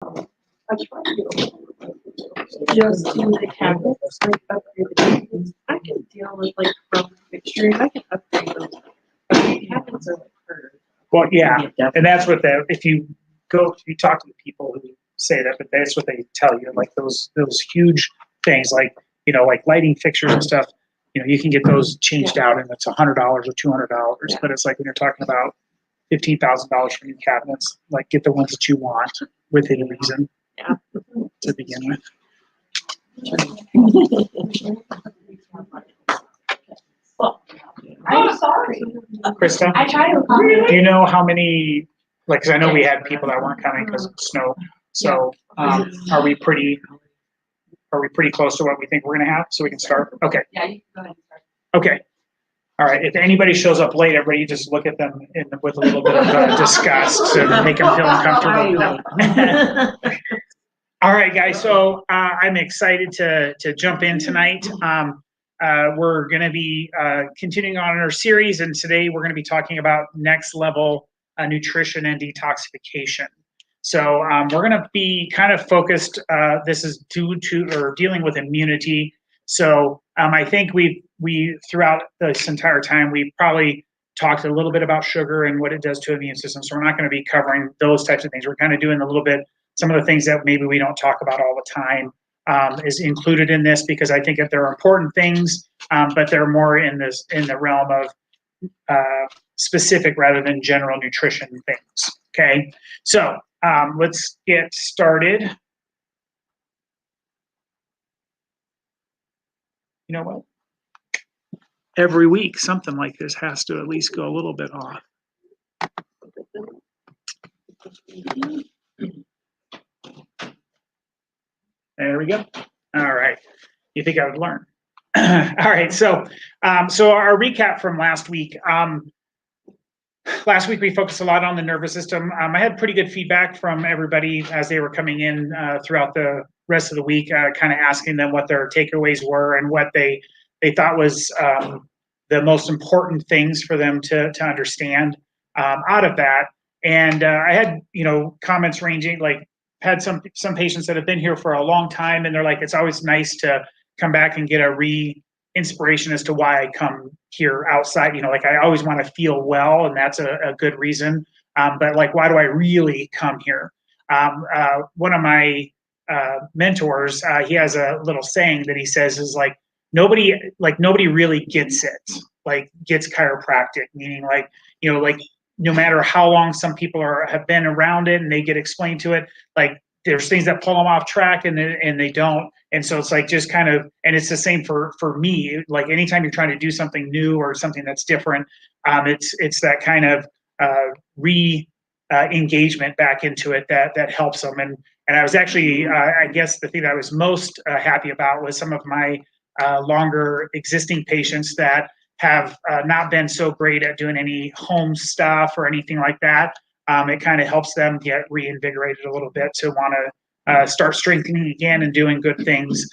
I try to just in the cabinets, like upgrade the cabinets. I can deal with like from fixtures. I can upgrade those. But the cabinets are like harder. Well, yeah, and that's what if you talk to the people who say that, but that's what they tell you. Like those huge things, like like lighting fixtures and stuff. You can get those changed out, and it's $100 or $200. Yeah. But it's like when you're talking about $15,000 for new cabinets, like get the ones that you want within reason. Yeah. To begin with. Well, I'm sorry. Krista, I try to accommodate. do you know how many? Like, 'cause I know we had people that weren't coming because of snow. So, are we pretty close to what we think we're going to have? So we can start. Okay. Yeah, you can go ahead and start. Okay. All right. If anybody shows up late, everybody just look at them with a little bit of disgust to make them feel uncomfortable. All right, guys. So I'm excited to jump in tonight. We're going to be continuing on in our series, and today we're going to be talking about next level nutrition and detoxification. So we're going to be kind of focused. This is dealing with immunity. So I think we throughout this entire time we probably talked a little bit about sugar and what it does to the immune system. So we're not going to be covering those types of things. We're kind of doing a little bit. Some of the things that maybe we don't talk about all the time is included in this because I think that they're important things, but they're more in the realm of specific rather than general nutrition things. Okay, so let's get started. You know what? Every week, something like this has to at least go a little bit off. There we go. All right. You think I would learn? All right. So our recap from last week. Last week we focused a lot on the nervous system. I had pretty good feedback from everybody as they were coming in throughout the rest of the week, kind of asking them what their takeaways were and what they thought was the most important things for them to understand out of that. And I had comments ranging like. Had some patients that have been here for a long time, and they're like, it's always nice to come back and get a inspiration as to why I come here outside. Like I always want to feel well, and that's a good reason. But like, why do I really come here? One of my mentors, he has a little saying that he says is like nobody really gets it, like gets chiropractic, meaning like no matter how long some people have been around it and they get explained to it, like there's things that pull them off track and they don't. And so it's like just kind of, and it's the same for me. Like anytime you're trying to do something new or something that's different, it's that kind of engagement back into it that helps them. And I was actually, I guess the thing that I was most happy about was some of my longer existing patients that have not been so great at doing any home stuff or anything like that. It kind of helps them get reinvigorated a little bit to want to start strengthening again and doing good things.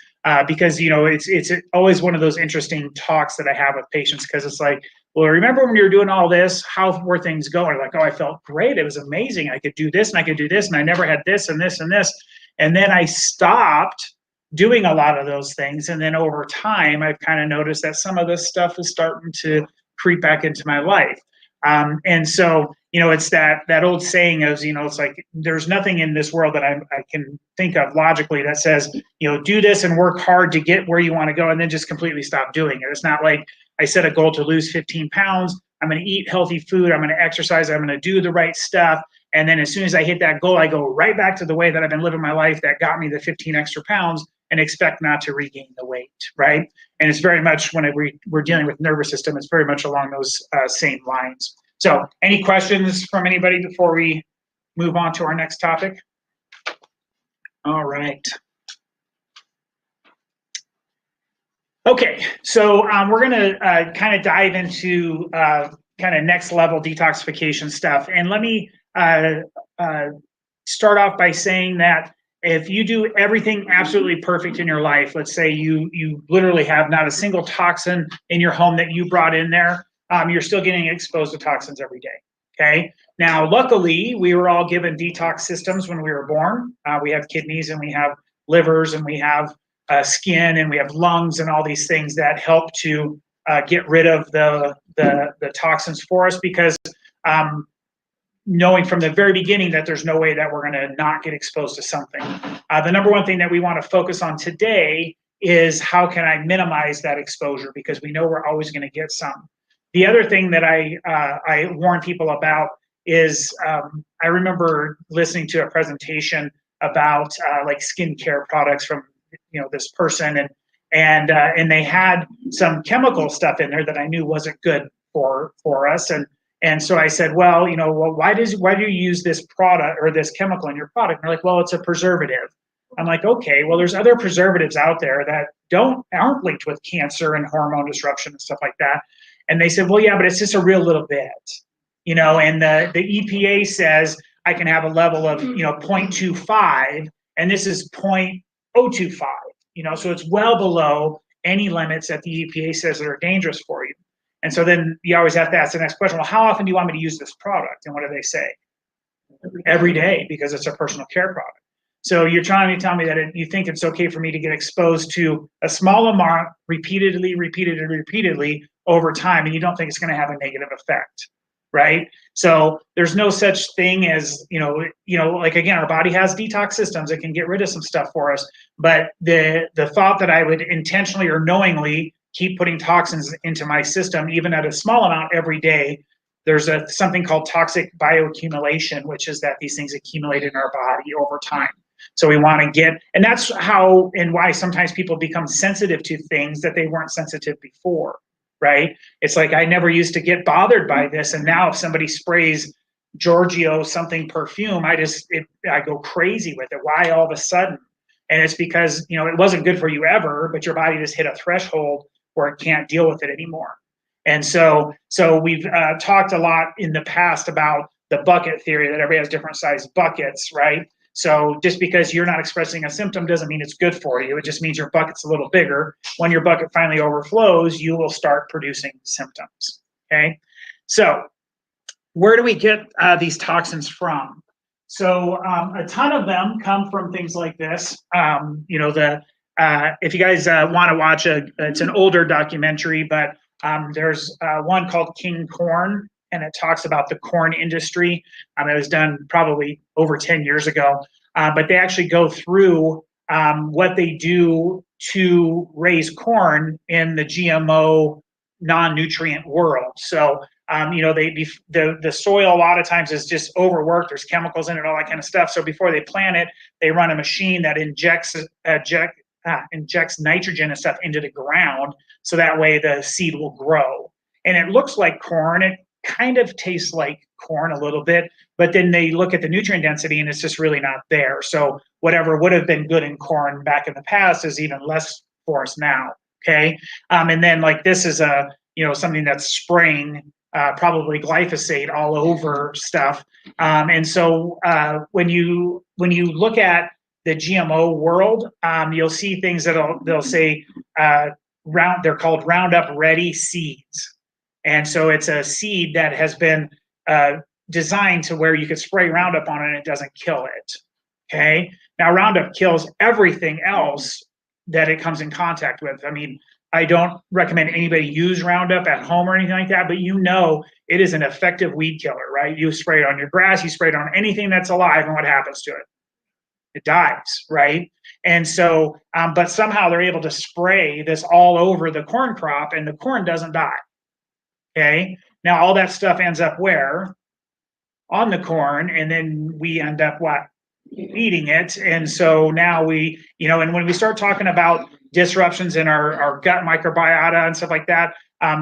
Because it's always one of those interesting talks that I have with patients because it's like, well, remember when you were doing all this, how were things going? Like, oh, I felt great. It was amazing. I could do this and I could do this and I never had this and this and this. And then I stopped doing a lot of those things. And then over time, I've kind of noticed that some of this stuff is starting to creep back into my life. And so, it's that old saying of, it's like, there's nothing in this world that I can think of logically that says, do this and work hard to get where you want to go and then just completely stop doing it. It's not like I set a goal to lose 15 pounds. I'm going to eat healthy food. I'm going to exercise. I'm going to do the right stuff. And then as soon as I hit that goal, I go right back to the way that I've been living my life that got me the 15 extra pounds and expect not to regain the weight, right? And it's very much when we're dealing with nervous system, it's very much along those same lines. So any questions from anybody before we move on to our next topic? All right. Okay, so we're going to kind of dive into kind of next level detoxification stuff. And let me start off by saying that if you do everything absolutely perfect in your life, let's say you literally have not a single toxin in your home that you brought in there, you're still getting exposed to toxins every day, okay? Now, luckily, we were all given detox systems when we were born. We have kidneys and we have livers and we have skin and we have lungs and all these things that help to get rid of the toxins for us, because knowing from the very beginning that there's no way that we're going to not get exposed to something. The number one thing that we want to focus on today is how can I minimize that exposure, because we know we're always going to get some. The other thing that I warn people about is I remember listening to a presentation about like skincare products from this person, and they had some chemical stuff in there that I knew wasn't good for us, and so I said, well, why do you use this product or this chemical in your product? And they're like, well, it's a preservative. I'm like, okay, well, there's other preservatives out there that aren't linked with cancer and hormone disruption and stuff like that. And they said, well, yeah, but it's just a real little bit, and the EPA says I can have a level of 0.25, and this is 0.025, so it's well below any limits that the EPA says that are dangerous for you. And so then you always have to ask the next question, well, how often do you want me to use this product? And what do they say? Every day, because it's a personal care product. So you're trying to tell me that you think it's okay for me to get exposed to a small amount repeatedly over time, and you don't think it's going to have a negative effect, right? So there's no such thing as, like, again, our body has detox systems. It can get rid of some stuff for us. But the thought that I would intentionally or knowingly keep putting toxins into my system, even at a small amount every day, there's something called toxic bioaccumulation, which is that these things accumulate in our body over time. So we want to get, and that's how and why sometimes people become sensitive to things that they weren't sensitive before, right? It's like, I never used to get bothered by this, and now if somebody sprays Giorgio something perfume, I go crazy with it. Why all of a sudden? And it's because, it wasn't good for you ever, but your body just hit a threshold where it can't deal with it anymore. And so we've talked a lot in the past about the bucket theory, that everybody has different size buckets, right? So just because you're not expressing a symptom doesn't mean it's good for you. It just means your bucket's a little bigger. When your bucket finally overflows, you will start producing symptoms, okay? So where do we get these toxins from? So a ton of them come from things like this. If you guys want to watch it's an older documentary, but there's one called King Corn, and it talks about the corn industry. It was done probably over 10 years ago, but they actually go through what they do to raise corn in the GMO non-nutrient world. So the soil a lot of times is just overworked. There's chemicals in it, all that kind of stuff. So before they plant it, they run a machine that injects nitrogen and stuff into the ground, so that way the seed will grow. And it looks like corn. It kind of tastes like corn a little bit, but then they look at the nutrient density and it's just really not there. So whatever would have been good in corn back in the past is even less for us now. Okay. And then like this is something that's spraying probably glyphosate all over stuff. And so when you look at the GMO world, you'll see things they'll say they're called Roundup Ready seeds. And so it's a seed that has been designed to where you could spray Roundup on it and it doesn't kill it. Okay. Now Roundup kills everything else that it comes in contact with. I mean, I don't recommend anybody use Roundup at home or anything like that, but it is an effective weed killer, right? You spray it on your grass, you spray it on anything that's alive, and what happens to it? It dies, right? And so, but somehow they're able to spray this all over the corn crop and the corn doesn't die. Okay. Now all that stuff ends up where? On the corn, and then we end up what? Eating it. And so now and when we start talking about disruptions in our gut microbiota and stuff like that, I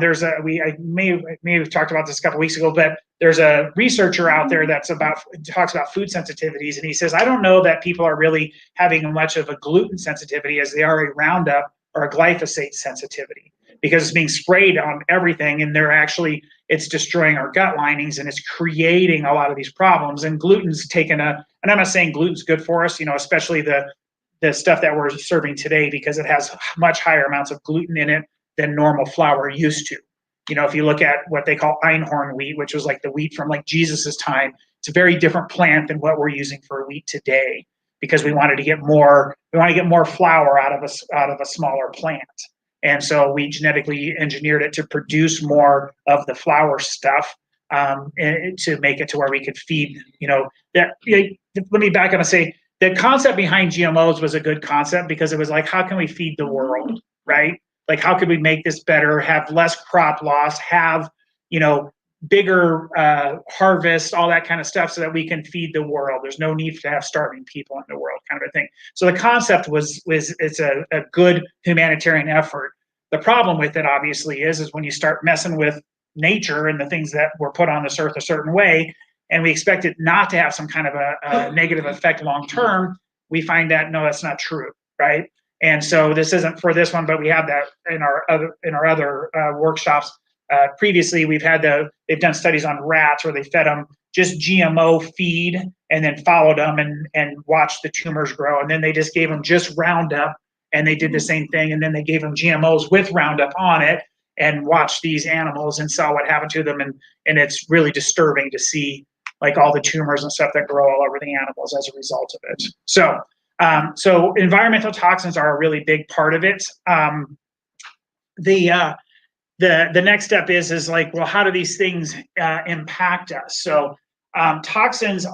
may have talked about this a couple of weeks ago, but there's a researcher out there talks about food sensitivities, and he says, I don't know that people are really having much of a gluten sensitivity as they are a Roundup or a glyphosate sensitivity, because it's being sprayed on everything, and it's destroying our gut linings, and it's creating a lot of these problems. And gluten's and I'm not saying gluten's good for us, especially the stuff that we're serving today, because it has much higher amounts of gluten in it than normal flour used to. if you look at what they call einhorn wheat, which was like the wheat from like Jesus's time, it's a very different plant than what we're using for wheat today, because we want to get more flour out of a smaller plant. And so we genetically engineered it to produce more of the flour stuff, and to make it to where we could feed, let me back up and say, the concept behind GMOs was a good concept, because it was like, how can we feed the world, right? Like, how could we make this better, have less crop loss, have, bigger harvest, all that kind of stuff, so that we can feed the world. There's no need to have starving people in the world, kind of a thing. So the concept was it's a good humanitarian effort. The problem with it, obviously, is when you start messing with nature and the things that were put on this earth a certain way, and we expect it not to have some kind of a negative effect long term, we find that no, that's not true, right? And so this isn't for this one, but we have that in our other workshops. Previously, they've done studies on rats where they fed them just GMO feed and then followed them and watched the tumors grow. And then they just gave them just Roundup, and they did the same thing. And then they gave them GMOs with Roundup on it and watched these animals and saw what happened to them. And it's really disturbing to see like all the tumors and stuff that grow all over the animals as a result of it. So environmental toxins are a really big part of it. The next step is like, well, how do these things impact us? So toxins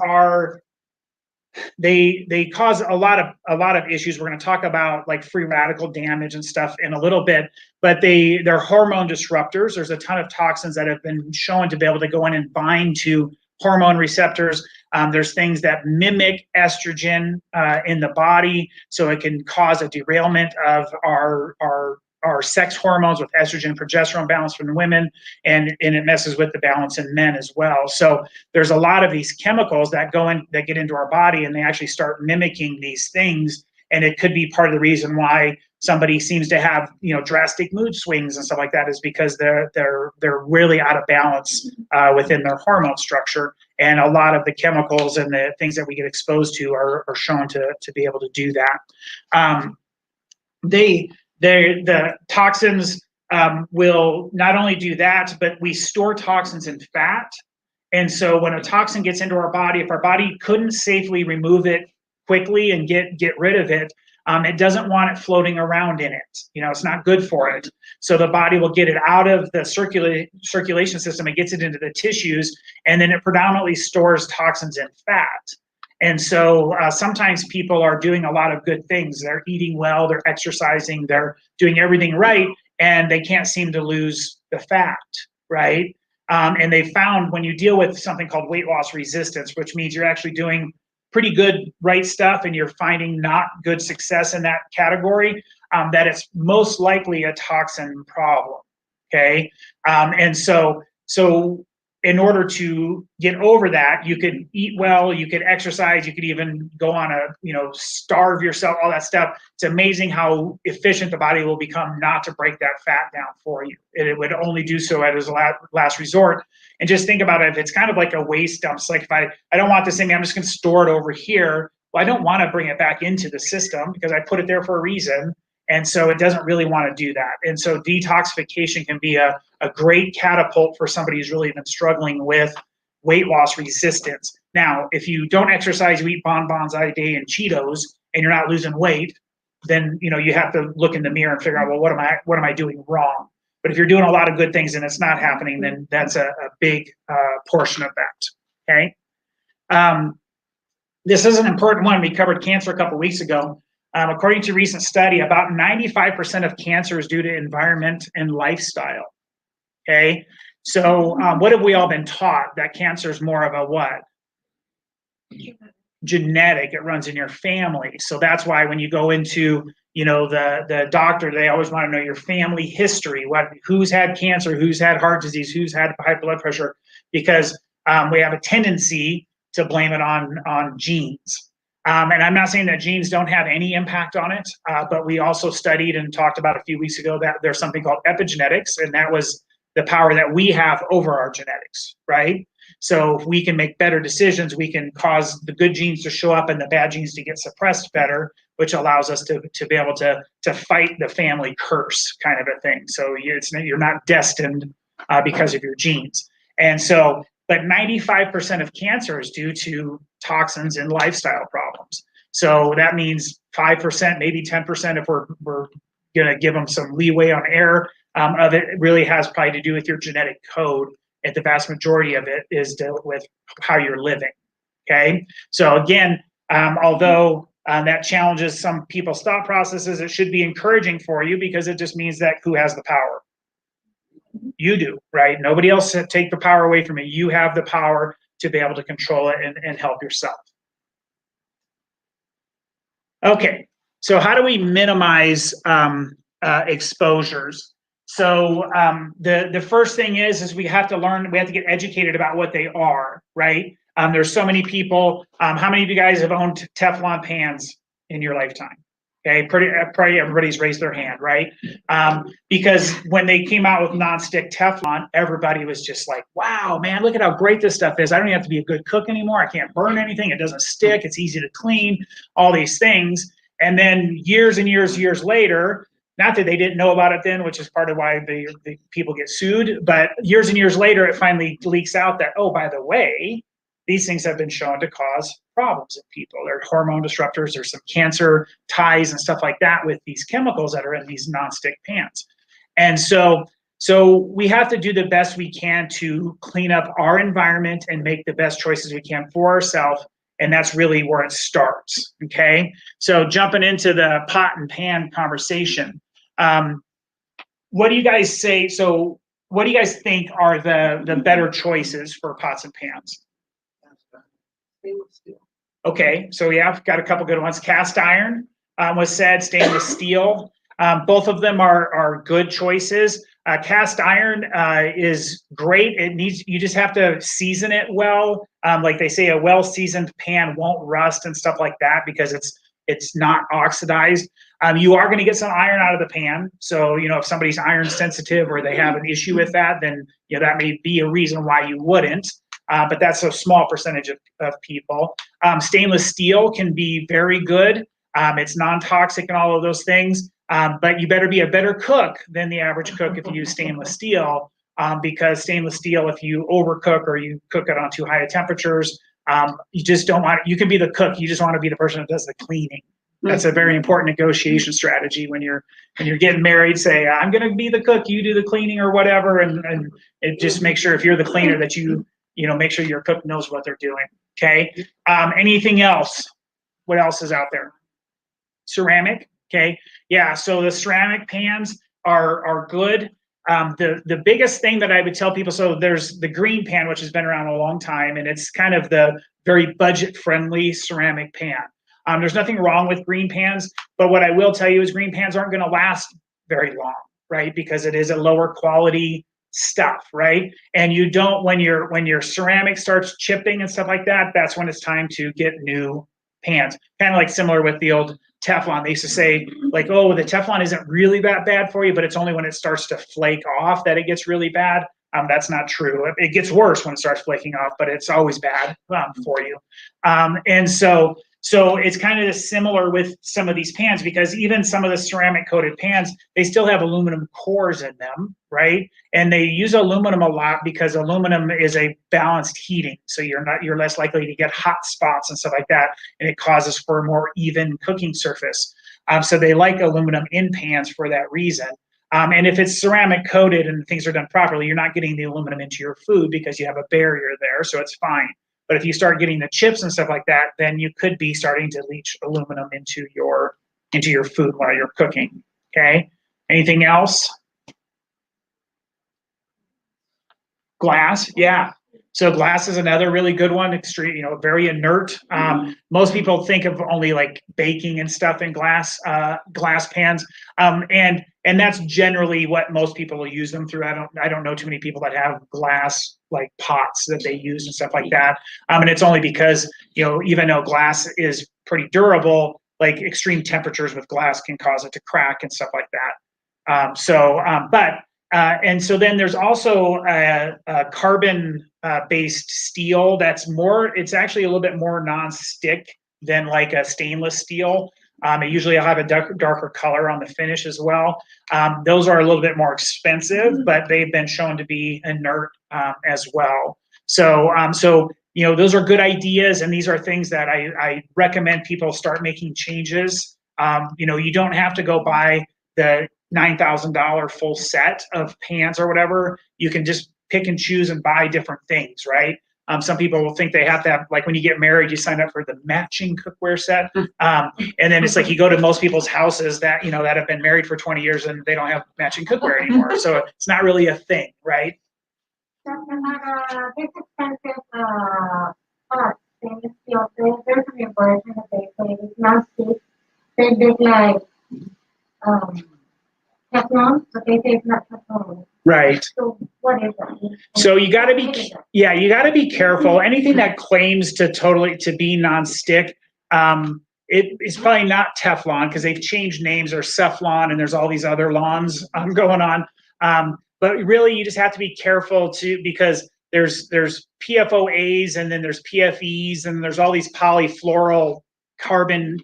they cause a lot of issues. We're going to talk about like free radical damage and stuff in a little bit, but they're hormone disruptors. There's a ton of toxins that have been shown to be able to go in and bind to hormone receptors. There's things that mimic estrogen in the body, so it can cause a derailment of our sex hormones with estrogen and progesterone balance from women, and it messes with the balance in men as well. So there's a lot of these chemicals that get into our body, and they actually start mimicking these things, and it could be part of the reason why somebody seems to have drastic mood swings and stuff like that, is because they're really out of balance within their hormone structure, and a lot of the chemicals and the things that we get exposed to are shown to be able to do that. The toxins will not only do that, but we store toxins in fat. And so when a toxin gets into our body, if our body couldn't safely remove it quickly and get rid of it, it doesn't want it floating around in it. It's not good for it. So the body will get it out of the circulation system. It gets it into the tissues, and then it predominantly stores toxins in fat. And so sometimes people are doing a lot of good things. They're eating well, they're exercising, they're doing everything right, and they can't seem to lose the fat, right? And they found when you deal with something called weight loss resistance, which means you're actually doing pretty good right stuff and you're finding not good success in that category, that it's most likely a toxin problem, okay? And so in order to get over that, you could eat well, you could exercise, you could even go on starve yourself, all that stuff. It's amazing how efficient the body will become not to break that fat down for you. It would only do so as a last resort. And just think about it, if it's kind of like a waste dump. It's like, if I don't want this in me, I'm just going to store it over here. Well, I don't want to bring it back into the system because I put it there for a reason. And so it doesn't really want to do that. And so detoxification can be a great catapult for somebody who's really been struggling with weight loss resistance. Now, if you don't exercise, you eat bonbons all day and Cheetos, and you're not losing weight, then you have to look in the mirror and figure out, well, what am I doing wrong? But if you're doing a lot of good things and it's not happening, then that's a big portion of that. Okay. This is an important one. We covered cancer a couple of weeks ago. According to a recent study, about 95% of cancer is due to environment and lifestyle. Okay, so what have we all been taught? That cancer is more of a what? Genetic. It runs in your family. So that's why when you go into the doctor, they always want to know your family history. Who's had cancer? Who's had heart disease? Who's had high blood pressure? Because we have a tendency to blame it on genes. And I'm not saying that genes don't have any impact on it, but we also studied and talked about a few weeks ago that there's something called epigenetics, and that was the power that we have over our genetics, right? So if we can make better decisions, we can cause the good genes to show up and the bad genes to get suppressed better, which allows us to be able to fight the family curse, kind of a thing. So you're not destined because of your genes. And so, but 95% of cancer is due to toxins and lifestyle problems. So that means 5%, maybe 10% if we're going to give them some leeway on air of it really has probably to do with your genetic code. And the vast majority of it is dealt with how you're living. Okay. So again, although that challenges some people's thought processes, it should be encouraging for you because it just means that who has the power? You do, right? Nobody else take the power away from you. You have the power to be able to control it and help yourself. Okay, so how do we minimize exposures? So the first thing is we have to learn, we have to get educated about what they are, right? There's so many people. How many of you guys have owned Teflon pans in your lifetime? Okay, probably everybody's raised their hand, right? Because when they came out with nonstick Teflon, everybody was just like, wow, man, look at how great this stuff is. I don't even have to be a good cook anymore. I can't burn anything. It doesn't stick. It's easy to clean, all these things. And then years and years later, not that they didn't know about it then, which is part of why the people get sued, but years and years later, it finally leaks out that, oh, by the way, these things have been shown to cause problems in people. There are hormone disruptors, there's some cancer ties and stuff like that with these chemicals that are in these nonstick pans. And so we have to do the best we can to clean up our environment and make the best choices we can for ourselves. And that's really where it starts, okay? So jumping into the pot and pan conversation, what do you guys say? So what do you guys think are the better choices for pots and pans? Okay, so yeah, I've got a couple good ones. Cast iron was said, stainless steel. Both of them are good choices. Cast iron is great. You just have to season it well. Like they say, a well-seasoned pan won't rust and stuff like that because it's not oxidized. You are going to get some iron out of the pan. So, if somebody's iron sensitive or they have an issue with that, then that may be a reason why you wouldn't. But that's a small percentage of people. Stainless steel can be very good. It's non-toxic and all of those things. But you better be a better cook than the average cook if you use stainless steel, because stainless steel, if you overcook or you cook it on too high of temperatures, you just don't want it. You can be the cook. You just want to be the person that does the cleaning. That's a very important negotiation strategy when you're getting married. Say, I'm going to be the cook, you do the cleaning or whatever, and it just make sure if you're the cleaner that you make sure your cook knows what they're doing. Okay. Anything else? What else is out there? Ceramic. Okay. Yeah. So the ceramic pans are good. The biggest thing that I would tell people, so there's the green pan, which has been around a long time, and it's kind of the very budget-friendly ceramic pan. There's nothing wrong with green pans, but what I will tell you is green pans aren't going to last very long, right? Because it is a lower quality stuff, right? And you don't, when your ceramic starts chipping and stuff like that, that's when it's time to get new pans. Kind of like similar with the old Teflon. They used to say like, oh, the Teflon isn't really that bad for you, but it's only when it starts to flake off that it gets really bad. That's not true. It gets worse when it starts flaking off, but it's always bad for you. And so it's kind of similar with some of these pans, because even some of the ceramic coated pans, they still have aluminum cores in them, right? And they use aluminum a lot because aluminum is a balanced heating. So you're less likely to get hot spots and stuff like that. And it causes for a more even cooking surface. So they like aluminum in pans for that reason. And if it's ceramic coated and things are done properly, you're not getting the aluminum into your food because you have a barrier there. So it's fine. But if you start getting the chips and stuff like that, then you could be starting to leach aluminum into your food while you're cooking. Okay. Anything else? Glass, yeah. So glass is another really good one. Extreme, very inert. Most people think of only like baking and stuff in glass pans, and that's generally what most people will use them through. I don't know too many people that have glass like pots that they use and stuff like that. And it's only because even though glass is pretty durable, like extreme temperatures with glass can cause it to crack and stuff like that. And so then there's also a carbon-based steel that's it's actually a little bit more non-stick than like a stainless steel. It usually will have a darker color on the finish as well. Those are a little bit more expensive, but they've been shown to be inert as well. So, those are good ideas, and these are things that I recommend people start making changes. You don't have to go buy the $9,000 full set of pans or whatever. You can just pick and choose and buy different things, right? Some people will think they have to have, like when you get married, you sign up for the matching cookware set. And then it's like you go to most people's houses that, that have been married for 20 years and they don't have matching cookware anymore. So it's not really a thing, right? This expensive pot, stainless steel, there's a new version that they say it's not stick. They did like Teflon, but they say it's not Teflon. Right. So what is that? So you got to be careful. Anything that claims to be nonstick, it's probably not Teflon because they've changed names, or Cephlon, and there's all these other lawns going on. But really, you just have to be careful because there's PFOAs, and then there's PFEs, and there's all these polyfluoral carbon,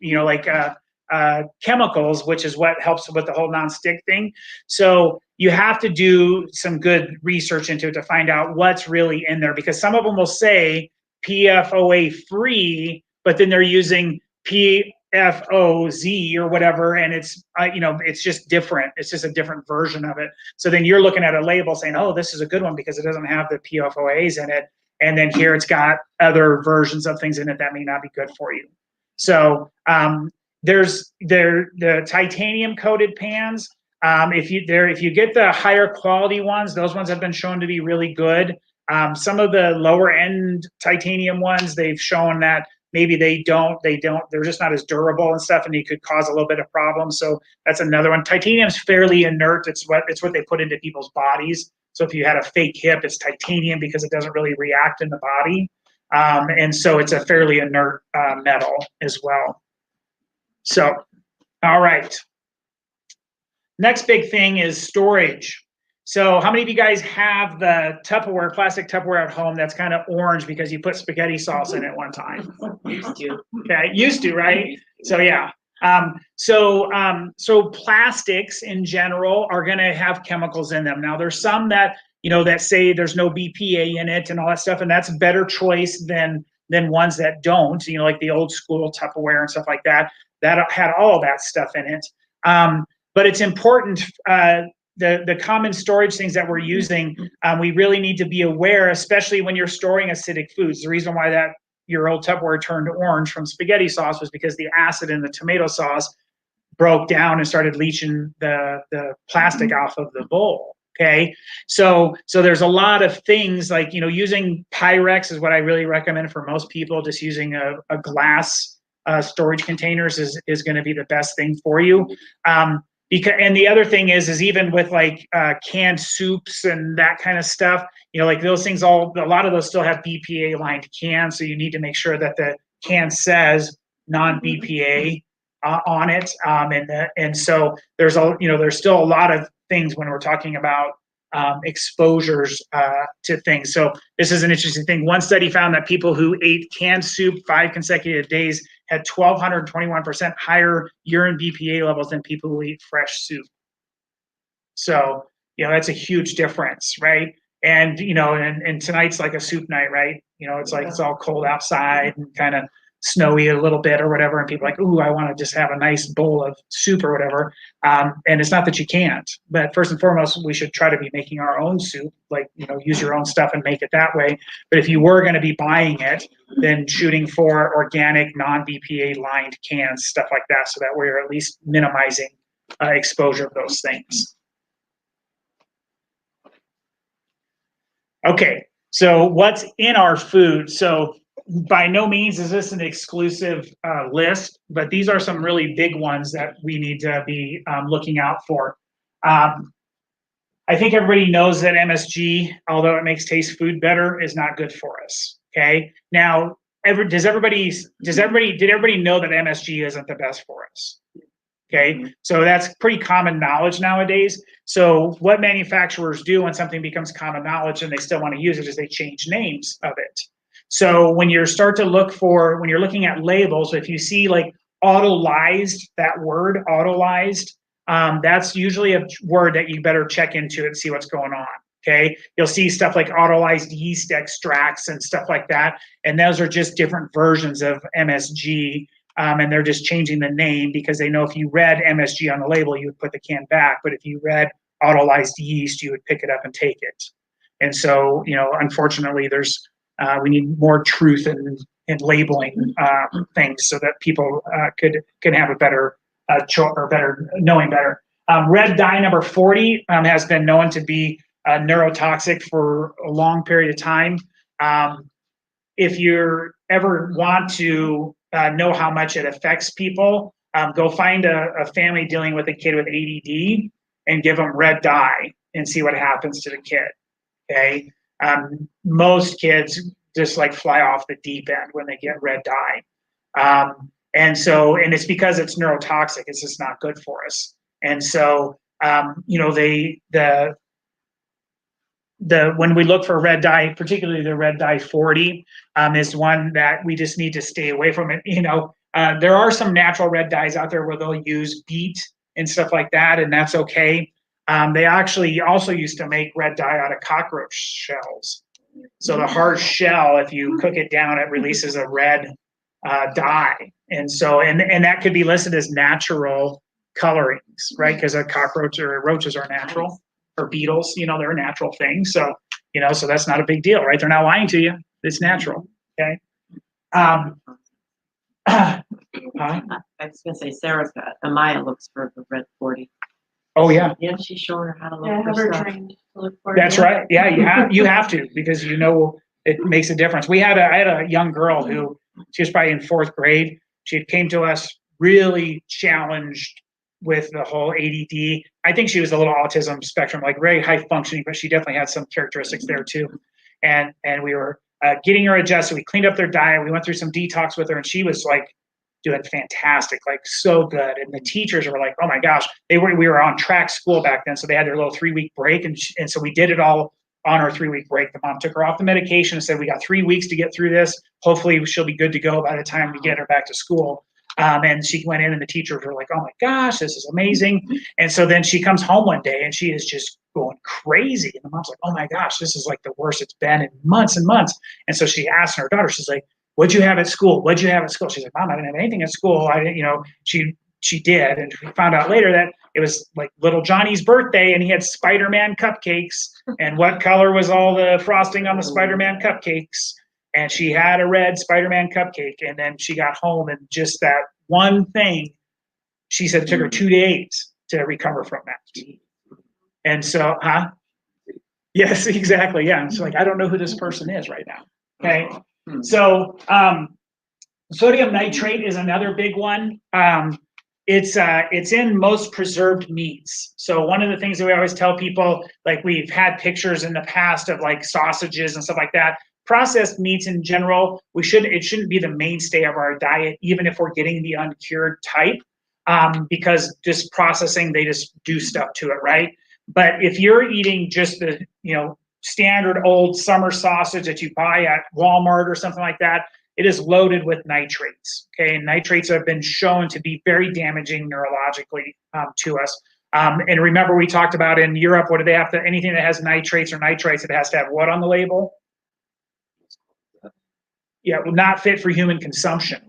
chemicals, which is what helps with the whole nonstick thing. So you have to do some good research into it to find out what's really in there, because some of them will say PFOA free, but then they're using PFOZ or whatever, and it's it's just different. It's just a different version of it. So then you're looking at a label saying, oh, this is a good one because it doesn't have the PFOAs in it, and then here it's got other versions of things in it that may not be good for you. So there's the titanium coated pans. If you get the higher quality ones, those ones have been shown to be really good. Some of the lower end titanium ones, they've shown that maybe they're just not as durable and stuff, and it could cause a little bit of problems. So that's another one. Titanium's fairly inert. It's what they put into people's bodies. So if you had a fake hip, it's titanium because it doesn't really react in the body. And so it's a fairly inert metal as well. So, all right. Next big thing is storage. So how many of you guys have the Tupperware, plastic Tupperware at home that's kind of orange because you put spaghetti sauce in it one time? Used to. Okay, used to, right? So yeah. So plastics in general are going to have chemicals in them. Now there's some that that say there's no BPA in it and all that stuff, and that's a better choice than ones that don't. Like the old school Tupperware and stuff like that had all of that stuff in it. But it's important. The common storage things that we're using, we really need to be aware, especially when you're storing acidic foods. The reason why that your old Tupperware turned orange from spaghetti sauce was because the acid in the tomato sauce broke down and started leaching the plastic off of the bowl. Okay, so there's a lot of things like using Pyrex is what I really recommend for most people. Just using a glass storage containers is going to be the best thing for you. And the other thing is even with like canned soups and that kind of stuff, like those things, a lot of those still have BPA lined cans. So you need to make sure that the can says non-BPA on it. And so there's still a lot of things when we're talking about exposures to things. So this is an interesting thing. One study found that people who ate canned soup 5 consecutive days had 1,221% higher urine BPA levels than people who eat fresh soup. So, that's a huge difference, right? And, and tonight's like a soup night, right? It's like it's all cold outside and kind of snowy a little bit or whatever, and people are like, ooh, I want to just have a nice bowl of soup or whatever. And it's not that you can't, but first and foremost, we should try to be making our own soup, like, use your own stuff and make it that way. But if you were going to be buying it, then shooting for organic, non-BPA lined cans, stuff like that, so that we're at least minimizing exposure of those things. Okay, so what's in our food? So by no means is this an exclusive list, but these are some really big ones that we need to be looking out for. I think everybody knows that MSG, although it makes taste food better, is not good for us. Okay. Now, did everybody know that MSG isn't the best for us? Okay, so that's pretty common knowledge nowadays. So what manufacturers do when something becomes common knowledge and they still want to use it is they change names of it. So when you're looking at labels, if you see like autolyzed, that word autolyzed, that's usually a word that you better check into and see what's going on. Okay, you'll see stuff like autolyzed yeast extracts and stuff like that, and those are just different versions of MSG, and they're just changing the name because they know if you read MSG on the label, you would put the can back, but if you read autolyzed yeast, you would pick it up and take it. And so, unfortunately, we need more truth in labeling things so that people can have a better or better knowing better. Red dye number 40 has been known to be neurotoxic for a long period of time. If you ever want to know how much it affects people, go find a family dealing with a kid with ADD and give them red dye and see what happens to the kid. Okay, most kids just like fly off the deep end when they get red dye, and it's because it's neurotoxic. It's just not good for us. And so when we look for red dye, particularly the red dye 40, is one that we just need to stay away from it. There are some natural red dyes out there where they'll use beet and stuff like that, and that's okay. They actually also used to make red dye out of cockroach shells. So the hard shell, if you cook it down, it releases a red dye. And so, and that could be listed as natural colorings, right? Because a cockroach or roaches are natural, or beetles, they're a natural thing. So, so that's not a big deal, right? They're not lying to you. It's natural, okay? I was gonna say Sarah's got Amaya looks for the red 40. Oh yeah. Yeah, she's showing her how to look Yeah, I have for her stuff. trained to look for it. That's right. Yeah, you have to, because it makes a difference. I had a young girl who, she was probably in 4th grade. She came to us really challenged with the whole ADD. I think she was a little autism spectrum, like very high functioning, but she definitely had some characteristics there too. And we were getting her adjusted. We cleaned up their diet. We went through some detox with her, and she was like doing fantastic, like so good. And the teachers were like, oh my gosh, we were on track school back then. So they had their little 3-week break. And so we did it all on our 3-week break. The mom took her off the medication and said, we got 3 weeks to get through this. Hopefully she'll be good to go by the time we get her back to school. And she went in, and the teachers were like, oh my gosh, this is amazing. And so then she comes home one day and she is just going crazy. And the mom's like, oh my gosh, this is like the worst it's been in months and months. And so she asked her daughter, she's like, what'd you have at school? What'd you have at school? She's like, Mom, I didn't have anything at school. I didn't, she did. And we found out later that it was like little Johnny's birthday, and he had Spider-Man cupcakes. And what color was all the frosting on the Spider-Man cupcakes? And she had a red Spider-Man cupcake. And then she got home, and just that one thing, she said it took her 2 days to recover from that. And so, Yes, exactly. Yeah. It's like, I don't know who this person is right now. Okay. So sodium nitrate is another big one. It's in most preserved meats. So one of the things that we always tell people, like we've had pictures in the past of like sausages and stuff like that. Processed meats in general, it shouldn't be the mainstay of our diet, even if we're getting the uncured type, because just processing, they just do stuff to it, right? But if you're eating just the standard old summer sausage that you buy at Walmart or something like that, it is loaded with nitrates. Okay, and nitrates have been shown to be very damaging neurologically to us. And remember, we talked about in Europe, what do they have to? Anything that has nitrates or nitrites, it has to have what on the label? Yeah, well, not fit for human consumption.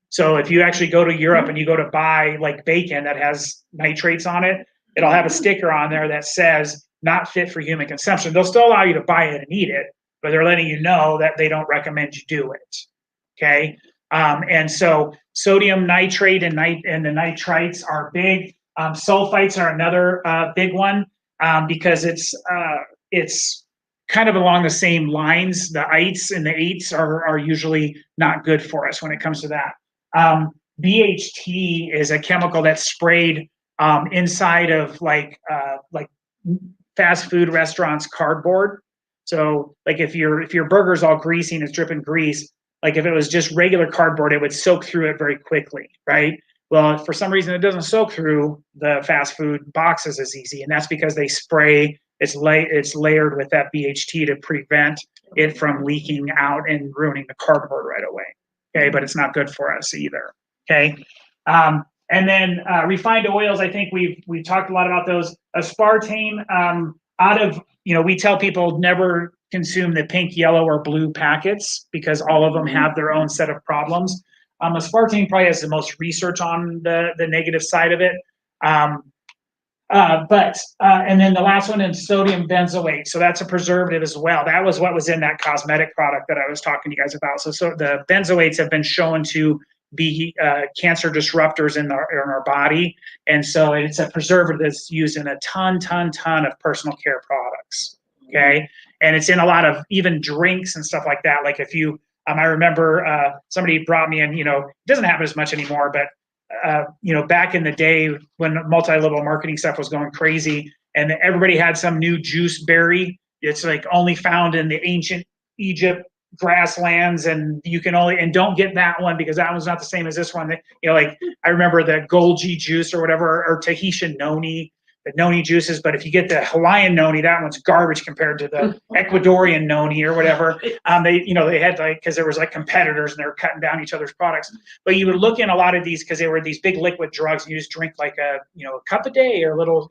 So if you actually go to Europe and you go to buy like bacon that has nitrates on it, it'll have a sticker on there that says not fit for human consumption. They'll still allow you to buy it and eat it, but they're letting you know that they don't recommend you do it. Okay. And so sodium nitrate and the nitrites are big. Sulfites are another big one because it's kind of along the same lines. The ites and the eights are usually not good for us when it comes to that. BHT is a chemical that's sprayed inside of like fast food restaurants cardboard. So like if your burger's all greasy and it's dripping grease, like if it was just regular cardboard, it would soak through it very quickly, right? Well, for some reason it doesn't soak through the fast food boxes as easy, and that's because they spray. It's layered with that BHT to prevent it from leaking out and ruining the cardboard right away. Okay, but it's not good for us either. Okay. And then refined oils, I think we've talked a lot about those. Aspartame, we tell people never consume the pink, yellow, or blue packets because all of them have their own set of problems. Aspartame probably has the most research on the negative side of it. And then the last one is sodium benzoate. So that's a preservative as well. That was what was in that cosmetic product that I was talking to you guys about. So the benzoates have been shown to be cancer disruptors in our body. And so it's a preservative that's used in a ton of personal care products. Okay. And it's in a lot of even drinks and stuff like that. Like if you, I remember somebody brought me in, it doesn't happen as much anymore, but back in the day when multi-level marketing stuff was going crazy and everybody had some new juice berry, it's like only found in the ancient Egypt grasslands, and you can only, and don't get that one because that one's not the same as this one. Like I remember the Golgi juice or whatever, or Tahitian noni, the noni juices, but if you get the Hawaiian noni, that one's garbage compared to the Ecuadorian noni or whatever. They had because there was like competitors and they were cutting down each other's products. But you would look in a lot of these because they were these big liquid drugs, and you just drink like a cup a day or a little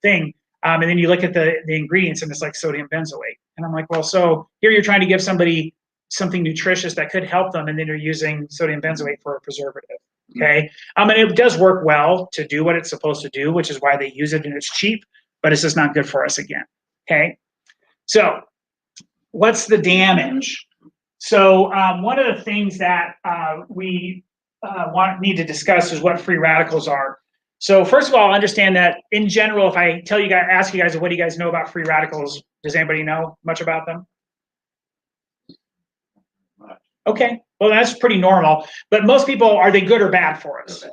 thing. And then you look at the ingredients and it's like sodium benzoate. And I'm like, well, so here you're trying to give somebody something nutritious that could help them, and then you're using sodium benzoate for a preservative. Okay. And it does work well to do what it's supposed to do, which is why they use it, and it's cheap, but it's just not good for us again. Okay. So what's the damage? So one of the things that we need to discuss is what free radicals are. So first of all, understand that in general, if I ask you guys, what do you guys know about free radicals? Does anybody know much about them? Okay, well, that's pretty normal. But most people, are they good or bad for us?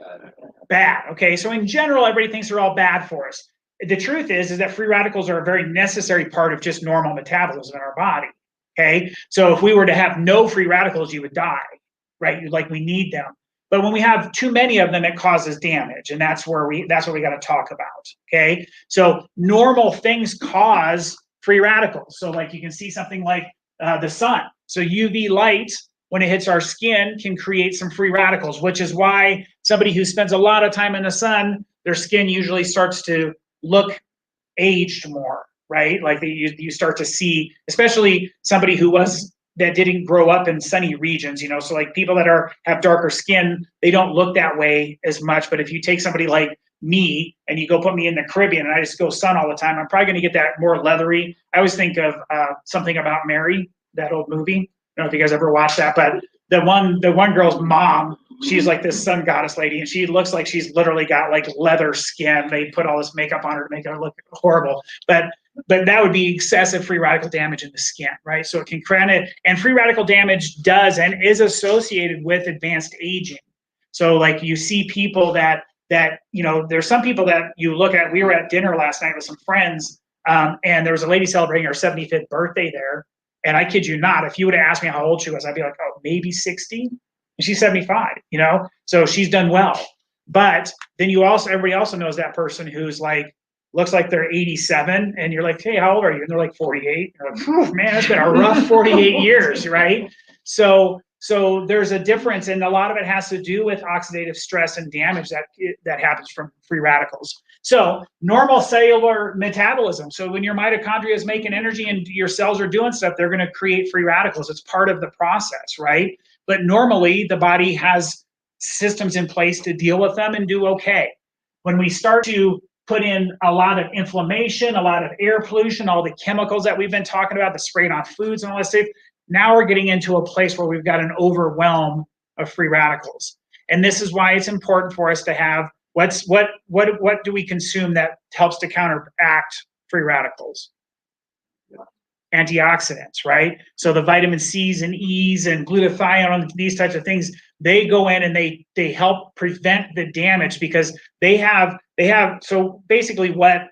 Bad. Okay, so in general, everybody thinks they're all bad for us. The truth is that free radicals are a very necessary part of just normal metabolism in our body. Okay, so if we were to have no free radicals, you would die, right? We need them. But when we have too many of them, it causes damage, and that's what we got to talk about. Okay, so normal things cause free radicals. So like you can see something like the sun. So UV light, when it hits our skin, can create some free radicals, which is why somebody who spends a lot of time in the sun, their skin usually starts to look aged more, right? Like you start to see, especially somebody that didn't grow up in sunny regions, so like people that have darker skin, they don't look that way as much. But if you take somebody like me and you go put me in the Caribbean and I just go sun all the time, I'm probably going to get that more leathery. I always think of Something About Mary, that old movie. I don't know if you guys ever watched that, but the one girl's mom, she's like this sun goddess lady, and she looks like she's literally got like leather skin. They put all this makeup on her to make her look horrible. But that would be excessive free radical damage in the skin, right? So it can create, and free radical damage does and is associated with advanced aging. So like you see people that there's some people that you look at. We were at dinner last night with some friends, and there was a lady celebrating her 75th birthday there. And I kid you not, if you would have asked me how old she was, I'd be like, oh, maybe 60. And she's 75, so she's done well. But then everybody also knows that person who's like, looks like they're 87, and you're like, hey, how old are you? And they're like 48. You're like, oh, man, it's been a rough 48 years, right? So there's a difference, and a lot of it has to do with oxidative stress and damage that happens from free radicals. So normal cellular metabolism. So when your mitochondria is making energy and your cells are doing stuff, they're going to create free radicals. It's part of the process, right? But normally the body has systems in place to deal with them and do okay. When we start to put in a lot of inflammation, a lot of air pollution, all the chemicals that we've been talking about, the sprayed on foods and all that stuff, now we're getting into a place where we've got an overwhelm of free radicals. And this is why it's important for us to have what do we consume that helps to counteract free radicals? Antioxidants, right? So the vitamin C's and E's and glutathione, these types of things, they go in and they help prevent the damage because they have. So basically what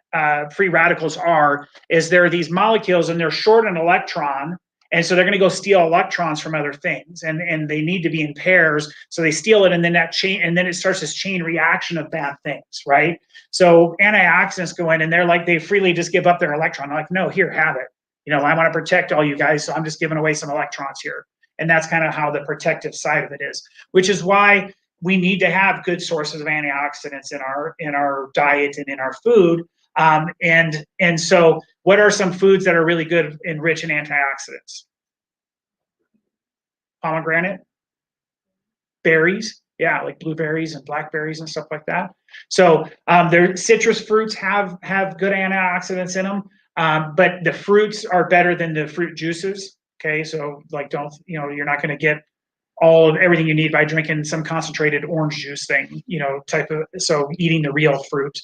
free radicals are is there are these molecules and they're short an electron. And so they're going to go steal electrons from other things, and they need to be in pairs. So they steal it, and then it starts this chain reaction of bad things, right? So antioxidants go in, and they freely just give up their electron. They're like, no, here, have it. I want to protect all you guys, so I'm just giving away some electrons here. And that's kind of how the protective side of it is, which is why we need to have good sources of antioxidants in our diet and in our food. And so what are some foods that are really good and rich in antioxidants? Pomegranate, berries, yeah, like blueberries and blackberries and stuff like that. So their citrus fruits have good antioxidants in them, but the fruits are better than the fruit juices. Okay, so like you're not going to get all of everything you need by drinking some concentrated orange juice thing, so eating the real fruit.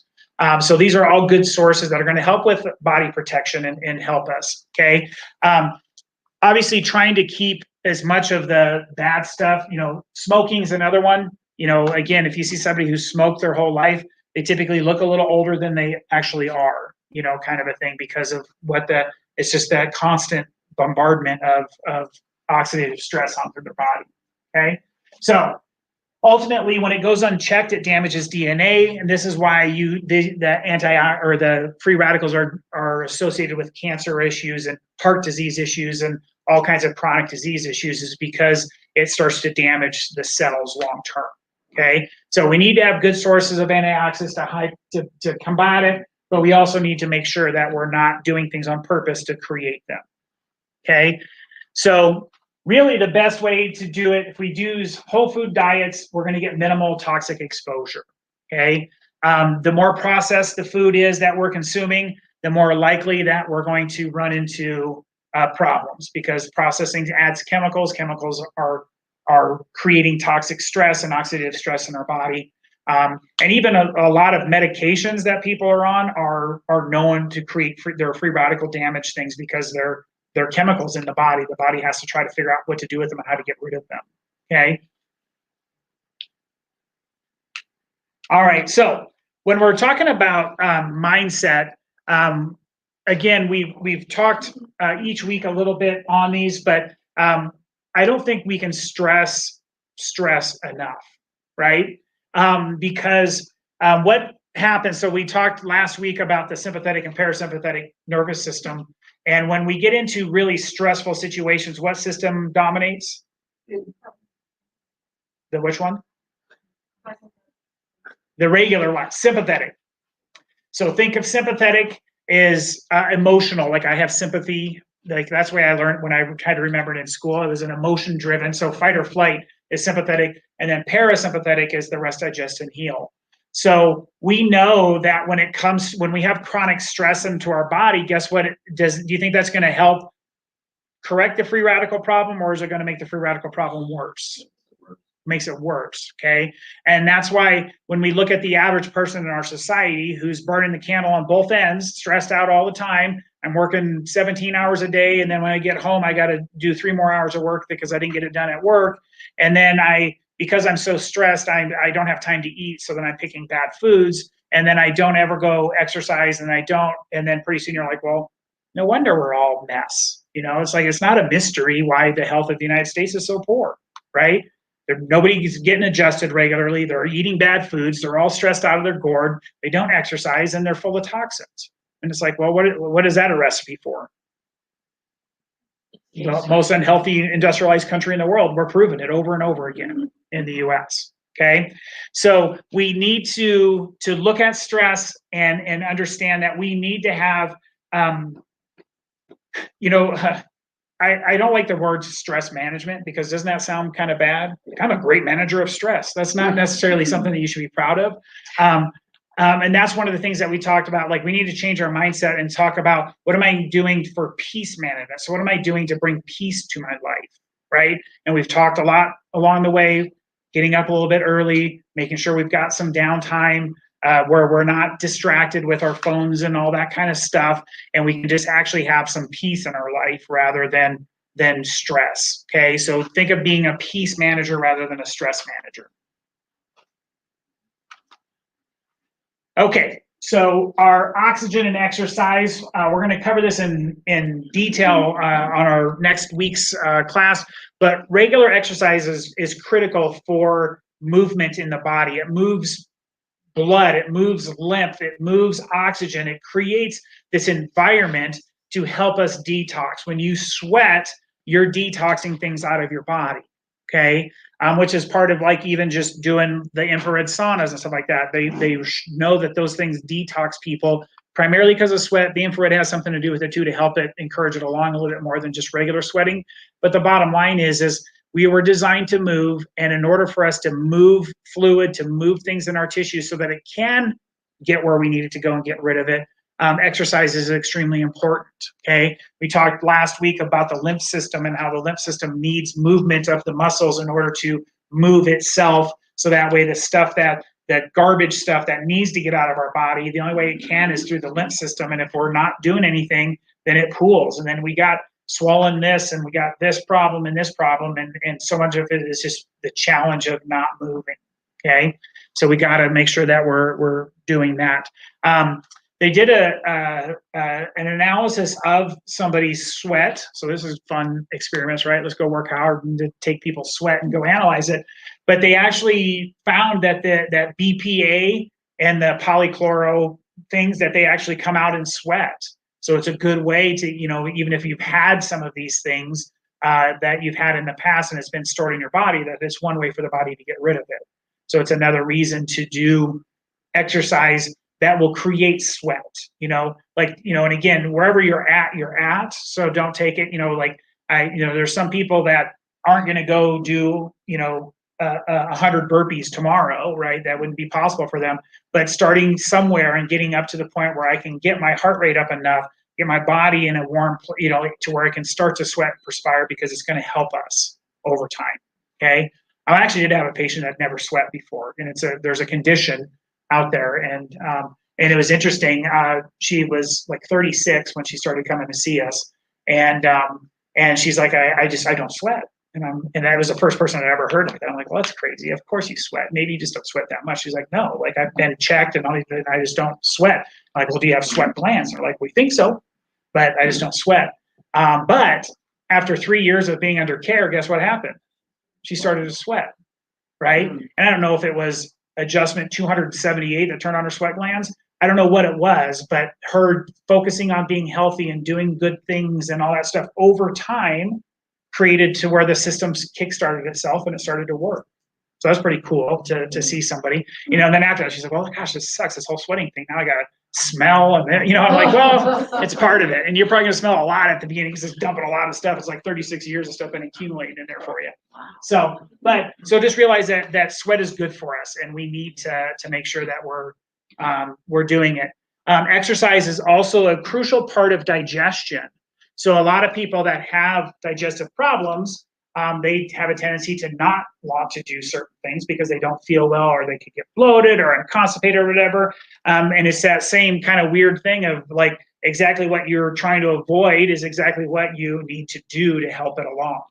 So these are all good sources that are going to help with body protection and help us. Okay. Obviously trying to keep as much of the bad stuff, smoking is another one. Again, if you see somebody who smoked their whole life, they typically look a little older than they actually are, kind of a thing, because of it's just that constant bombardment of oxidative stress onto their body. Okay. So ultimately, when it goes unchecked, it damages DNA, and this is why the free radicals are associated with cancer issues and heart disease issues and all kinds of chronic disease issues, is because it starts to damage the cells long term. Okay, so we need to have good sources of antioxidants to combat it, but we also need to make sure that we're not doing things on purpose to create them. Okay, so really the best way to do it, if we use whole food diets, we're going to get minimal toxic exposure. Okay, the more processed the food is that we're consuming, the more likely that we're going to run into problems, because processing adds chemicals. Chemicals are creating toxic stress and oxidative stress in our body. And even a lot of medications that people are on are known to create free radical damage things, because they're chemicals in the body. The body has to try to figure out what to do with them and how to get rid of them. Okay. All right. So when we're talking about mindset, again, we've talked each week a little bit on these, but I don't think we can stress enough, right? Because what happens, so we talked last week about the sympathetic and parasympathetic nervous system. And when we get into really stressful situations, what system dominates? The which one? The regular one, sympathetic. So think of sympathetic as emotional, like I have sympathy. Like that's the way I learned when I tried to remember it in school. It was an emotion driven. So fight or flight is sympathetic, and then parasympathetic is the rest, digest, and heal. So we know that when we have chronic stress into our body, guess what? Do you think that's going to help correct the free radical problem, or is it going to make the free radical problem worse? Makes it worse. Okay. And that's why when we look at the average person in our society who's burning the candle on both ends, stressed out all the time, I'm working 17 hours a day, and then when I get home, I got to do 3 more hours of work because I didn't get it done at work. And then because I'm so stressed, I don't have time to eat. So then I'm picking bad foods, and then I don't ever go exercise, and and then pretty soon you're like, well, no wonder we're all a mess. It's like, it's not a mystery why the health of the United States is so poor, right? Nobody's getting adjusted regularly. They're eating bad foods. They're all stressed out of their gourd. They don't exercise, and they're full of toxins. And it's like, well, what is that a recipe for? The most unhealthy industrialized country in the world. We're proving it over and over again in the U.S. Okay, so we need to look at stress and understand that we need to have, I don't like the word stress management, because doesn't that sound kind of bad? I'm a great manager of stress. That's not necessarily something that you should be proud of. And that's one of the things that we talked about. Like, we need to change our mindset and talk about, what am I doing for peace management? So what am I doing to bring peace to my life, right? And we've talked a lot along the way, getting up a little bit early, making sure we've got some downtime, where we're not distracted with our phones and all that kind of stuff, and we can just actually have some peace in our life rather than stress. Okay, so think of being a peace manager rather than a stress manager. Okay, so our oxygen and exercise, we're going to cover this in detail on our next week's class, but regular exercise is critical for movement in the body. It moves blood, it moves lymph, it moves oxygen, it creates this environment to help us detox. When you sweat, you're detoxing things out of your body. okay, which is part of like even just doing the infrared saunas and stuff like that. They know that those things detox people primarily because of sweat. The infrared has something to do with it too, to help it encourage it along a little bit more than just regular sweating. But the bottom line is we were designed to move, and in order for us to move fluid, to move things in our tissues so that it can get where we need it to go and get rid of it, exercise is extremely important, okay? We talked last week about the lymph system and how the lymph system needs movement of the muscles in order to move itself, so that way the stuff that garbage stuff that needs to get out of our body, the only way it can is through the lymph system, and if we're not doing anything, then it pools, and then we got swollen this, and we got this problem, and so much of it is just the challenge of not moving, okay? So we got to make sure that we're doing that. They did an analysis of somebody's sweat. So this is fun experiments, right? Let's go work hard and to take people's sweat and go analyze it. But they actually found that that BPA and the polychloro things, that they actually come out in sweat. So it's a good way to, even if you've had some of these things that you've had in the past and it's been stored in your body, that it's one way for the body to get rid of it. So it's another reason to do exercise that will create sweat, and again, wherever you're at. So don't take it, there's some people that aren't going to go do, 100 burpees tomorrow, right? That wouldn't be possible for them. But starting somewhere and getting up to the point where I can get my heart rate up enough, get my body in a warm, to where I can start to sweat and perspire, because it's going to help us over time. Okay. I actually did have a patient that never sweat before, and there's a condition out there, and it was interesting. She was like 36 when she started coming to see us, and she's like, I don't sweat, and that was the first person I'd ever heard of that. I'm like, well, that's crazy. Of course you sweat. Maybe you just don't sweat that much. She's like, no, like I've been checked and I just don't sweat. I'm like, well, do you have sweat glands? And they're like, we think so, but I just don't sweat. But after 3 years of being under care, guess what happened? She started to sweat, right? And I don't know if it was adjustment 278 that turned on her sweat glands. I don't know what it was, but her focusing on being healthy and doing good things and all that stuff over time created to where the system kickstarted itself and it started to work. So that's pretty cool to see somebody, and then after that, she's like, well, gosh, this sucks, this whole sweating thing. Now I got to smell, and then, I'm like, well, it's part of it. And you're probably going to smell a lot at the beginning because it's dumping a lot of stuff. It's like 36 years of stuff been accumulating in there for you. So just realize that sweat is good for us, and we need to make sure that we're doing it. Exercise is also a crucial part of digestion. So a lot of people that have digestive problems, they have a tendency to not want to do certain things because they don't feel well, or they could get bloated or constipated or whatever. And it's that same kind of weird thing of like, exactly what you're trying to avoid is exactly what you need to do to help it along.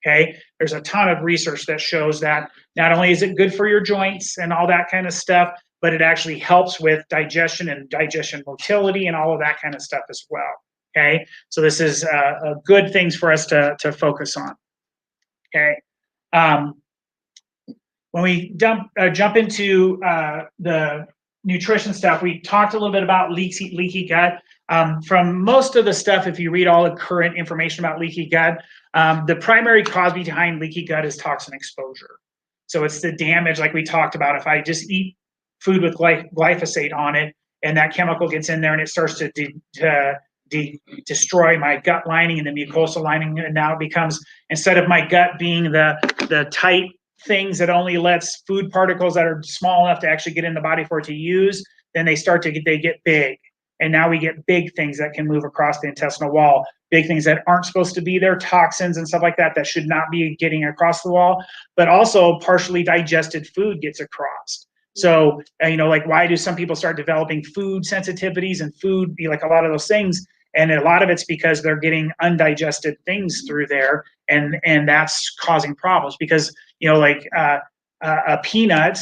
Okay. There's a ton of research that shows that not only is it good for your joints and all that kind of stuff, but it actually helps with digestion and digestion motility and all of that kind of stuff as well. Okay. So this is good things for us to focus on. Okay. When we jump into the nutrition stuff, we talked a little bit about leaky gut. From most of the stuff, if you read all the current information about leaky gut, the primary cause behind leaky gut is toxin exposure. So it's the damage, like we talked about. If I just eat food with glyphosate on it, and that chemical gets in there and it starts to destroy my gut lining and the mucosal lining, and now it becomes, instead of my gut being the tight things that only lets food particles that are small enough to actually get in the body for it to use, then they get big, and now we get big things that can move across the intestinal wall, big things that aren't supposed to be there, toxins and stuff like that should not be getting across the wall, but also partially digested food gets across. So, like, why do some people start developing food sensitivities and food, like a lot of those things? And a lot of it's because they're getting undigested things through there, and that's causing problems, because, a peanut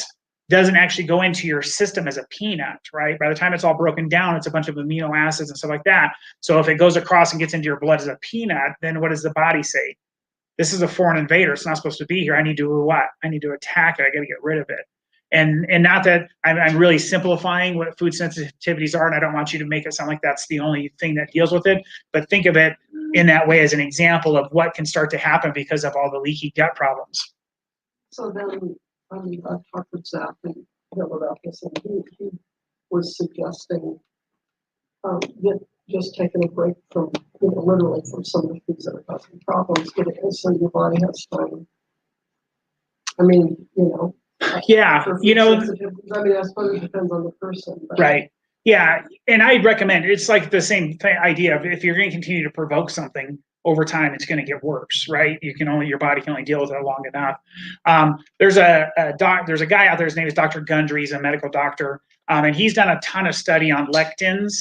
doesn't actually go into your system as a peanut, right? By the time it's all broken down, it's a bunch of amino acids and stuff like that. So if it goes across and gets into your blood as a peanut, then what does the body say? This is a foreign invader. It's not supposed to be here. I need to do what? I need to attack it. I got to get rid of it. And not that I'm really simplifying what food sensitivities are, and I don't want you to make it sound like that's the only thing that deals with it, but think of it in that way as an example of what can start to happen because of all the leaky gut problems. So then, I've talked with Zach and Bill about this, and he was suggesting just taking a break from, literally from some of the things that are causing problems, get it, so your body has time. I mean, Yeah, for you know, sensitivities, I mean, I suppose it depends on the person. But right. Yeah, and I'd recommend, it's like the same idea of if you're going to continue to provoke something over time, it's going to get worse, right? Your body can only deal with it long enough. There's a guy out there, his name is Dr. Gundry, he's a medical doctor, and he's done a ton of study on lectins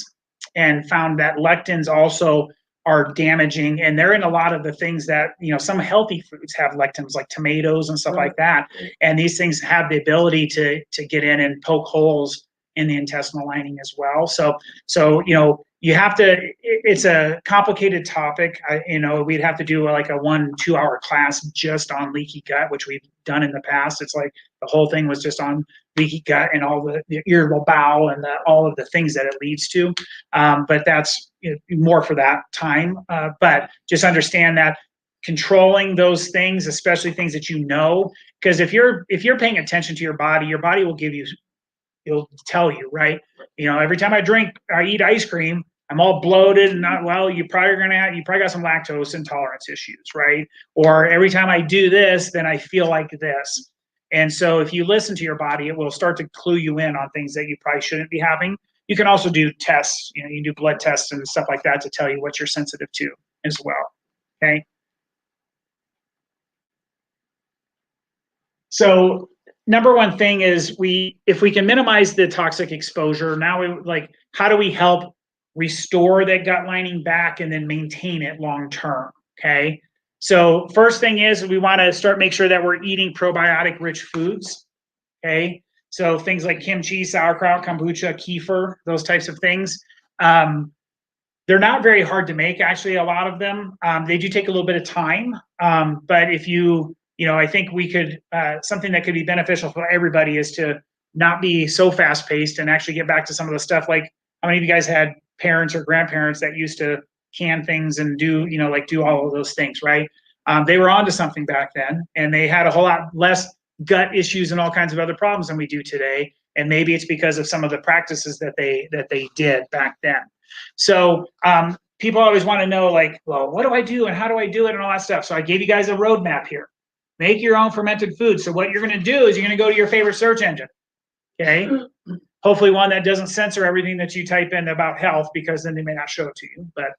and found that lectins also are damaging, and they're in a lot of the things that, some healthy foods have lectins, like tomatoes and stuff like that. And these things have the ability to get in and poke holes in the intestinal lining as well. So you have to, it's a complicated topic. We'd have to do like a 1-2 hour class just on leaky gut, which we've done in the past. It's like the whole thing was just on leaky gut and all the irritable bowel and all of the things that it leads to. But that's more for that time. But just understand that controlling those things, especially things that because if you're paying attention to your body will it'll tell you, right? Every time I eat ice cream, I'm all bloated and not well. You probably got some lactose intolerance issues, right? Or every time I do this, then I feel like this. And so if you listen to your body, it will start to clue you in on things that you probably shouldn't be having. You can also do tests, you can do blood tests and stuff like that to tell you what you're sensitive to as well. Okay. So number one thing is if we can minimize the toxic exposure, now how do we help restore that gut lining back and then maintain it long term? Okay. So first thing is we want to make sure that we're eating probiotic rich foods. Okay. So things like kimchi, sauerkraut, kombucha, kefir, those types of things. They're not very hard to make, actually, a lot of them. They do take a little bit of time. But if I think we could, something that could be beneficial for everybody is to not be so fast paced and actually get back to some of the stuff. Like, how many of you guys had parents or grandparents that used to can things and do all of those things, right? They were onto something back then, and they had a whole lot less gut issues and all kinds of other problems than we do today. And maybe it's because of some of the practices that they did back then. So people always want to know, well, what do I do and how do I do it and all that stuff. So I gave you guys a roadmap here. Make your own fermented food. So what you're going to do is you're going to go to your favorite search engine. Okay. Hopefully one that doesn't censor everything that you type in about health, because then they may not show it to you. But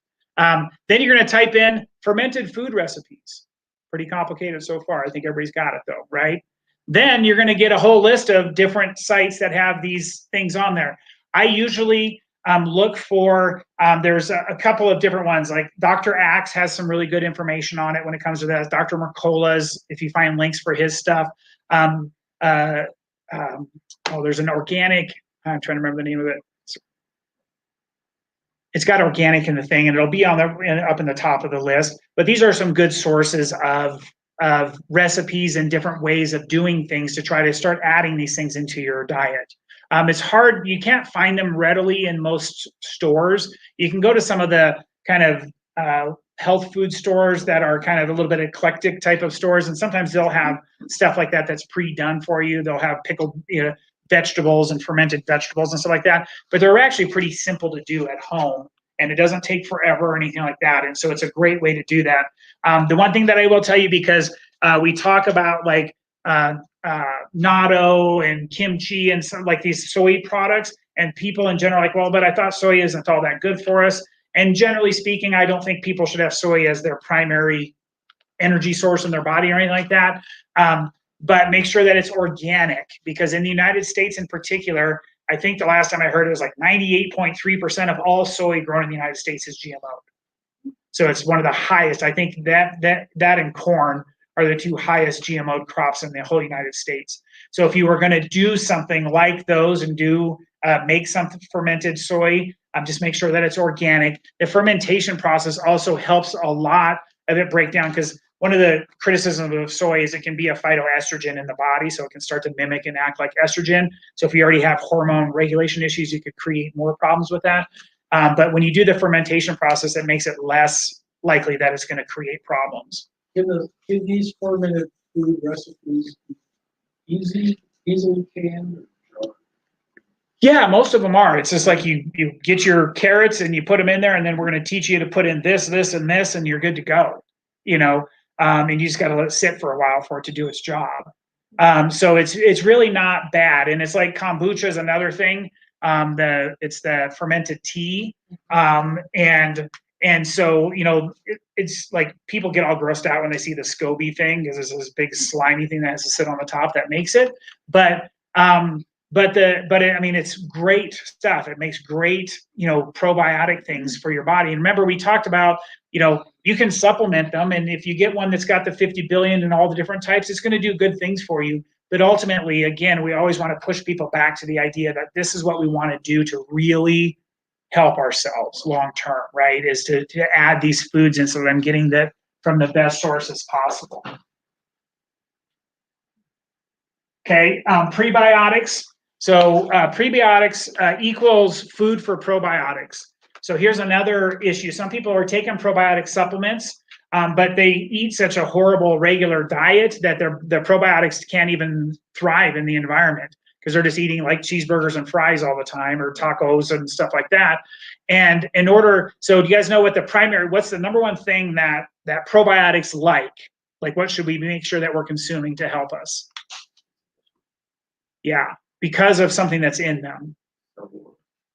then you're going to type in fermented food recipes. Pretty complicated so far. I think everybody's got it though, right? Then you're going to get a whole list of different sites that have these things on there. I usually look for, there's a couple of different ones, like Dr. Axe has some really good information on it when it comes to that. Dr. Mercola's, if you find links for his stuff. There's an organic, I'm trying to remember the name of it. It's got organic in the thing, and it'll be up in the top of the list. But these are some good sources of recipes and different ways of doing things to try to start adding these things into your diet. It's hard. You can't find them readily in most stores. You can go to some of the kind of health food stores that are kind of a little bit eclectic type of stores, and sometimes they'll have stuff like that that's pre-done for you. They'll have pickled vegetables and fermented vegetables and stuff like that, but they're actually pretty simple to do at home, and it doesn't take forever or anything like that. And so it's a great way to do that. The one thing that I will tell you, because we talk about natto and kimchi and some like these soy products, and people in general are like, well, but I thought soy isn't all that good for us. And generally speaking, I don't think people should have soy as their primary energy source in their body or anything like that. But make sure that it's organic, because in the United States in particular, I think the last time I heard it was like 98.3% of all soy grown in the United States is GMO. So it's one of the highest. I think that and corn are the two highest GMO crops in the whole United States. So if you were going to do something like those and make some fermented soy, just make sure that it's organic. The fermentation process also helps a lot of it break down, because one of the criticisms of soy is it can be a phytoestrogen in the body, so it can start to mimic and act like estrogen. So if you already have hormone regulation issues, you could create more problems with that. But when you do the fermentation process, it makes it less likely that it's going to create problems. In these fermented food recipes, easily canned. Yeah, most of them are. It's just like you get your carrots and you put them in there, and then we're going to teach you to put in this, this, and this, and you're good to go. You know, and you just got to let it sit for a while for it to do its job. So it's really not bad, and it's like kombucha is another thing. It's the fermented tea, and so it's like people get all grossed out when they see the SCOBY thing because it's this big slimy thing that has to sit on the top that makes it, but I mean, it's great stuff. It makes great, probiotic things for your body. And remember, we talked about, you can supplement them. And if you get one that's got the 50 billion and all the different types, it's going to do good things for you. But ultimately, again, we always want to push people back to the idea that this is what we want to do to really help ourselves long term, right? Is to add these foods in so that I'm getting that from the best sources possible. Okay, prebiotics. So prebiotics equals food for probiotics. So here's another issue. Some people are taking probiotic supplements, but they eat such a horrible regular diet that their probiotics can't even thrive in the environment because they're just eating like cheeseburgers and fries all the time or tacos and stuff like that. And so do you guys know what's the number one thing that probiotics like? Like what should we make sure that we're consuming to help us? Yeah, because of something that's in them.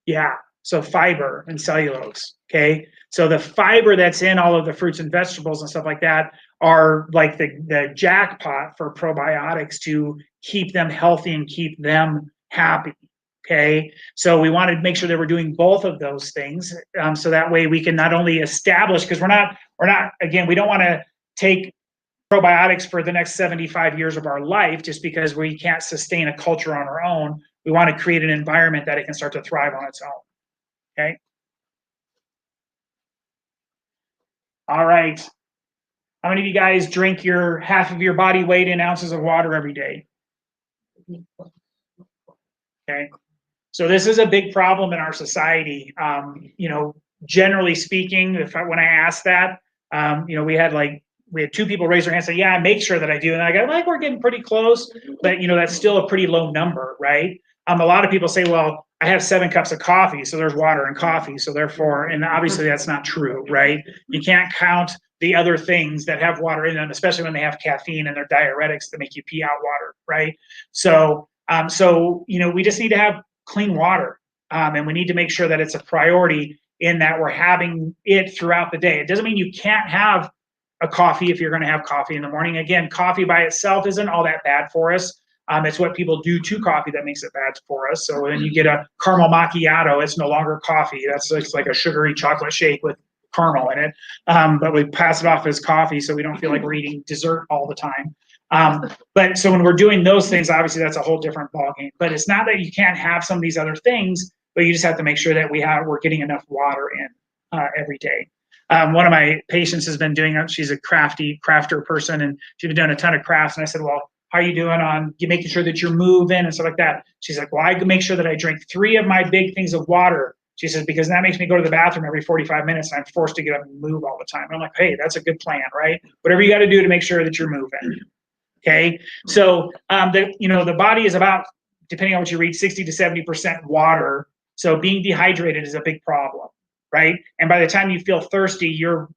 Yeah, so fiber and cellulose, okay? So the fiber that's in all of the fruits and vegetables and stuff like that are like the jackpot for probiotics to keep them healthy and keep them happy, okay? So we want to make sure that we're doing both of those things so that way we can not only establish, because we're not, again, we don't want to take probiotics for the next 75 years of our life just because we can't sustain a culture on our own. We want to create an environment that it can start to thrive on its own. Okay. All right. How many of you guys drink your half of your body weight in ounces of water every day? Okay. So this is a big problem in our society. Generally speaking, when I asked that, we had two people raise their hands and say, yeah, I make sure that I do. And I go, like, we're getting pretty close, but that's still a pretty low number, right? A lot of people say, well, I have 7 cups of coffee, so there's water in coffee. So therefore, and obviously that's not true, right? You can't count the other things that have water in them, especially when they have caffeine and they're diuretics that make you pee out water, right? So, we just need to have clean water. And we need to make sure that it's a priority in that we're having it throughout the day. It doesn't mean you can't have a coffee if you're going to have coffee in the morning. Again, coffee by itself isn't all that bad for us. It's what people do to coffee that makes it bad for us. So when you get a caramel macchiato, it's no longer coffee. It's like a sugary chocolate shake with caramel in it. But we pass it off as coffee so we don't feel like we're eating dessert all the time. But so when we're doing those things, obviously that's a whole different ballgame. But it's not that you can't have some of these other things, but you just have to make sure that we're getting enough water in every day. One of my patients has been doing, she's a crafter person, and she's been doing a ton of crafts. And I said, well, how are you doing on making sure that you're moving and stuff like that? She's like, well, I make sure that I drink 3 of my big things of water. She says, because that makes me go to the bathroom every 45 minutes and I'm forced to get up and move all the time. And I'm like, hey, that's a good plan, right? Whatever you got to do to make sure that you're moving. Okay. So, the body is about, depending on what you read, 60 to 70% water. So being dehydrated is a big problem. Right. And by the time you feel thirsty, you're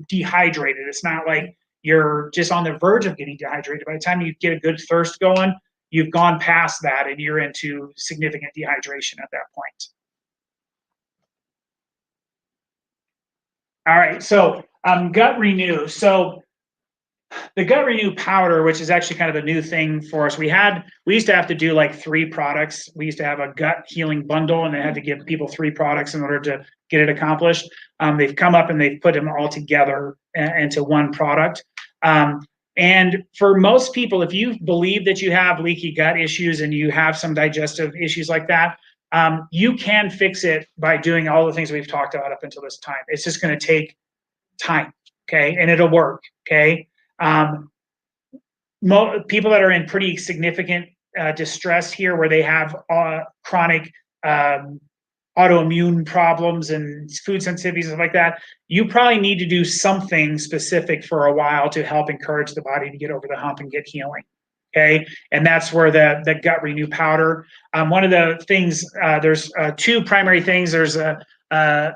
dehydrated. It's not like you're just on the verge of getting dehydrated. By the time you get a good thirst going, you've gone past that and you're into significant dehydration at that point. All right. So gut renew. So the gut renew powder, which is actually kind of a new thing for us. We used to have to do like 3 products. We used to have a gut healing bundle, and they had to give people 3 products in order to get it accomplished. They've come up and they've put them all together into one product. And for most people, if you believe that you have leaky gut issues and you have some digestive issues like that, you can fix it by doing all the things we've talked about up until this time. It's just going to take time, okay? And it'll work, okay? People that are in pretty significant distress here, where they have chronic autoimmune problems and food sensitivities and stuff like that, you probably need to do something specific for a while to help encourage the body to get over the hump and get healing. Okay, and that's where the gut renew powder. One of the things, there's two primary things. There's a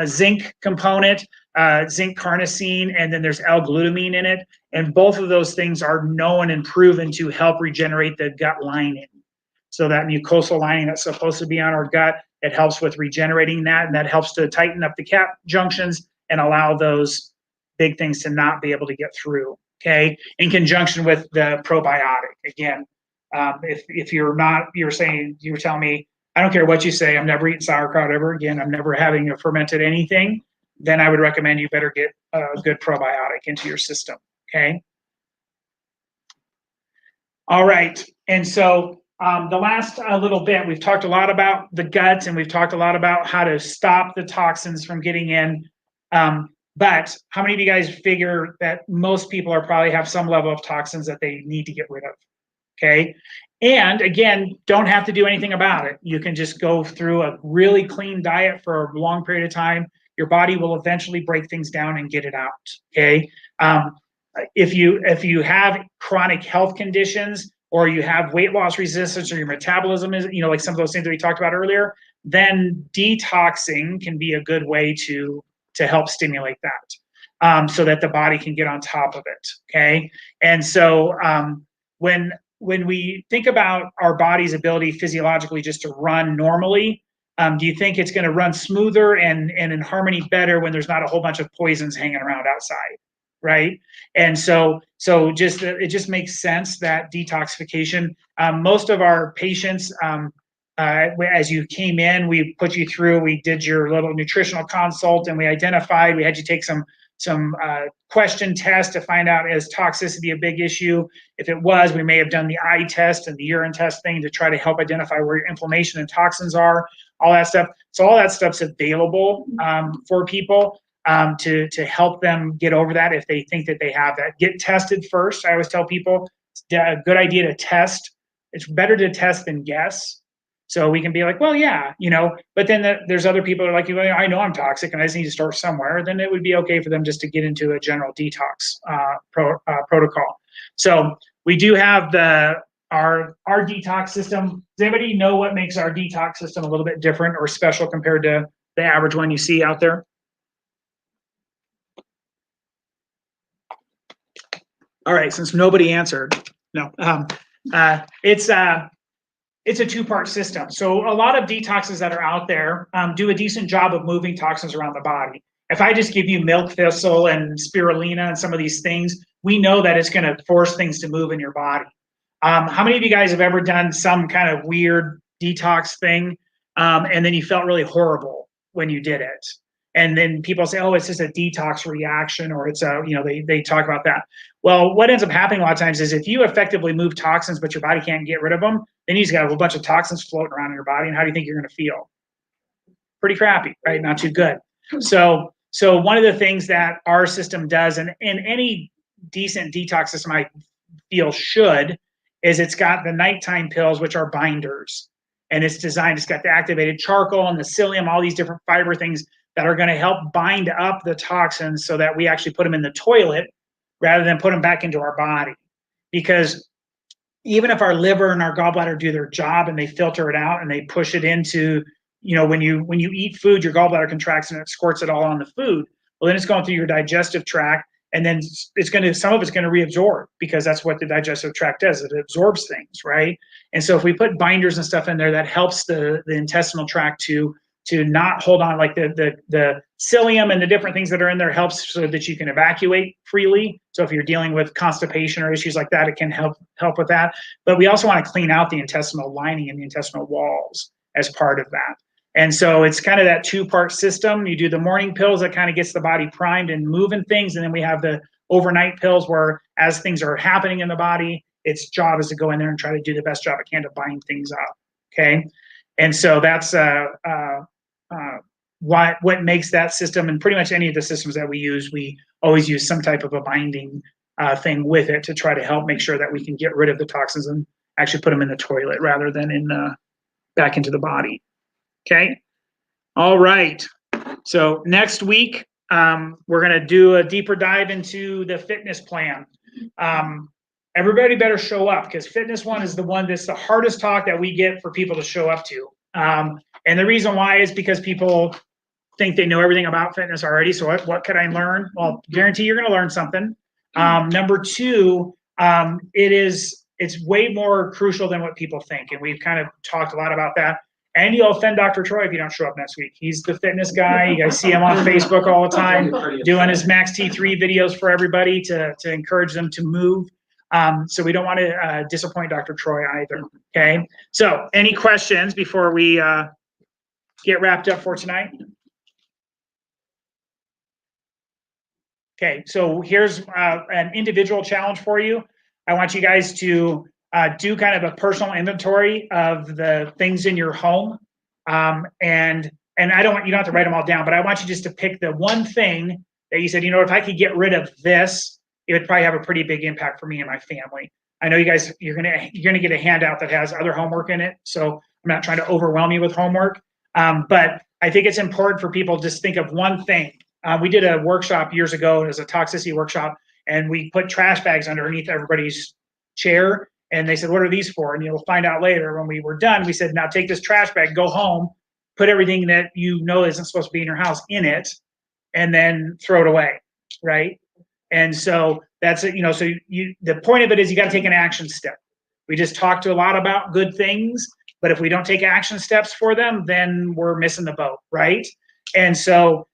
zinc component, zinc carnosine, and then there's L-glutamine in it. And both of those things are known and proven to help regenerate the gut lining. So that mucosal lining that's supposed to be on our gut, it helps with regenerating that, and that helps to tighten up the cap junctions and allow those big things to not be able to get through. Okay, in conjunction with the probiotic. Again, if you're not, you were telling me, I don't care what you say, I'm never eating sauerkraut ever again, I'm never having a fermented anything, then I would recommend you better get a good probiotic into your system. Okay. All right, and so the last little bit, we've talked a lot about the gut, and we've talked a lot about how to stop the toxins from getting in. But how many of you guys figure that most people are probably have some level of toxins that they need to get rid of? Okay. And again, don't have to do anything about it. You can just go through a really clean diet for a long period of time. Your body will eventually break things down and get it out. Okay. If you have chronic health conditions, or you have weight loss resistance, or your metabolism is, like some of those things that we talked about earlier, then detoxing can be a good way to help stimulate that, so that the body can get on top of it. Okay. And so when we think about our body's ability physiologically just to run normally, do you think it's going to run smoother and in harmony better when there's not a whole bunch of poisons hanging around outside? Right. And so it just makes sense that detoxification, most of our patients, as you came in, we put you through, we did your little nutritional consult, and we identified, we had you take some question test to find out, is toxicity a big issue? If it was, we may have done the eye test and the urine test thing to try to help identify where your inflammation and toxins are, all that stuff. So all that stuff's available for people to help them get over that if they think that they have that. Get tested first. I always tell people it's a good idea to test. It's better to test than guess. So we can be like, well, yeah, but then there's other people that are like, I know I'm toxic and I just need to start somewhere. Then it would be okay for them just to get into a general detox protocol. So we do have our detox system. Does anybody know what makes our detox system a little bit different or special compared to the average one you see out there? All right, since nobody answered, no. It's a two-part system. So a lot of detoxes that are out there do a decent job of moving toxins around the body. If I just give you milk thistle and spirulina and some of these things, we know that it's going to force things to move in your body. How many of you guys have ever done some kind of weird detox thing and then you felt really horrible when you did it? And then people say, oh, it's just a detox reaction, or it's they talk about that. Well, what ends up happening a lot of times is if you effectively move toxins, but your body can't get rid of them, then you just got a whole bunch of toxins floating around in your body. And how do you think you're going to feel? Pretty crappy, right? Not too good. So one of the things that our system does, and any decent detox system I feel should, is it's got the nighttime pills, which are binders. And it's designed, it's got the activated charcoal and the psyllium, all these different fiber things that are going to help bind up the toxins so that we actually put them in the toilet rather than put them back into our body. Because even if our liver and our gallbladder do their job and they filter it out and they push it into, when you eat food, your gallbladder contracts and it squirts it all on the food. Well, then it's going through your digestive tract, and then some of it's going to reabsorb, because that's what the digestive tract does. It absorbs things, right? And so if we put binders and stuff in there, that helps the intestinal tract to not hold on, like the psyllium and the different things that are in there helps so that you can evacuate freely. So if you're dealing with constipation or issues like that, it can help with that. But we also want to clean out the intestinal lining and the intestinal walls as part of that. And so it's kind of that two-part system. You do the morning pills that kind of gets the body primed and moving things. And then we have the overnight pills where, as things are happening in the body, its job is to go in there and try to do the best job it can to bind things up. Okay. And so that's what makes that system, and pretty much any of the systems that we always use some type of a binding thing with it to try to help make sure that we can get rid of the toxins and actually put them in the toilet rather than back into the body. Okay. All right. So next week, we're going to do a deeper dive into the fitness plan. everybody better show up, because Fitness One is the one that's the hardest talk that we get for people to show up to. And the reason why is because people think they know everything about fitness already. So what could I learn? Well, guarantee you're going to learn something. Number two, it's way more crucial than what people think. And we've kind of talked a lot about that. And you'll offend Dr. Troy if you don't show up next week. He's the fitness guy. You guys see him on Facebook all the time, doing his Max T3 videos for everybody to encourage them to move. So we don't want to disappoint Dr. Troy either. Okay. So any questions before we get wrapped up for tonight? Okay, so here's an individual challenge for you. I want you guys to do kind of a personal inventory of the things in your home. And I don't want you don't have to write them all down, but I want you just to pick the one thing that you said, you know, if I could get rid of this, it would probably have a pretty big impact for me and my family. I know you guys, you're gonna get a handout that has other homework in it, so I'm not trying to overwhelm you with homework. But I think it's important for people to just think of one thing. We did a workshop years ago. It was a toxicity workshop, and we put trash bags underneath everybody's chair. And they said, what are these for? And you'll find out later. When we were done, we said, now take this trash bag, go home, put everything that you know isn't supposed to be in your house in it, and then throw it away, right? And so that's it. You know, so the point of it is you got to take an action step. We just talked a lot about good things, but if we don't take action steps for them, then we're missing the boat, right? And so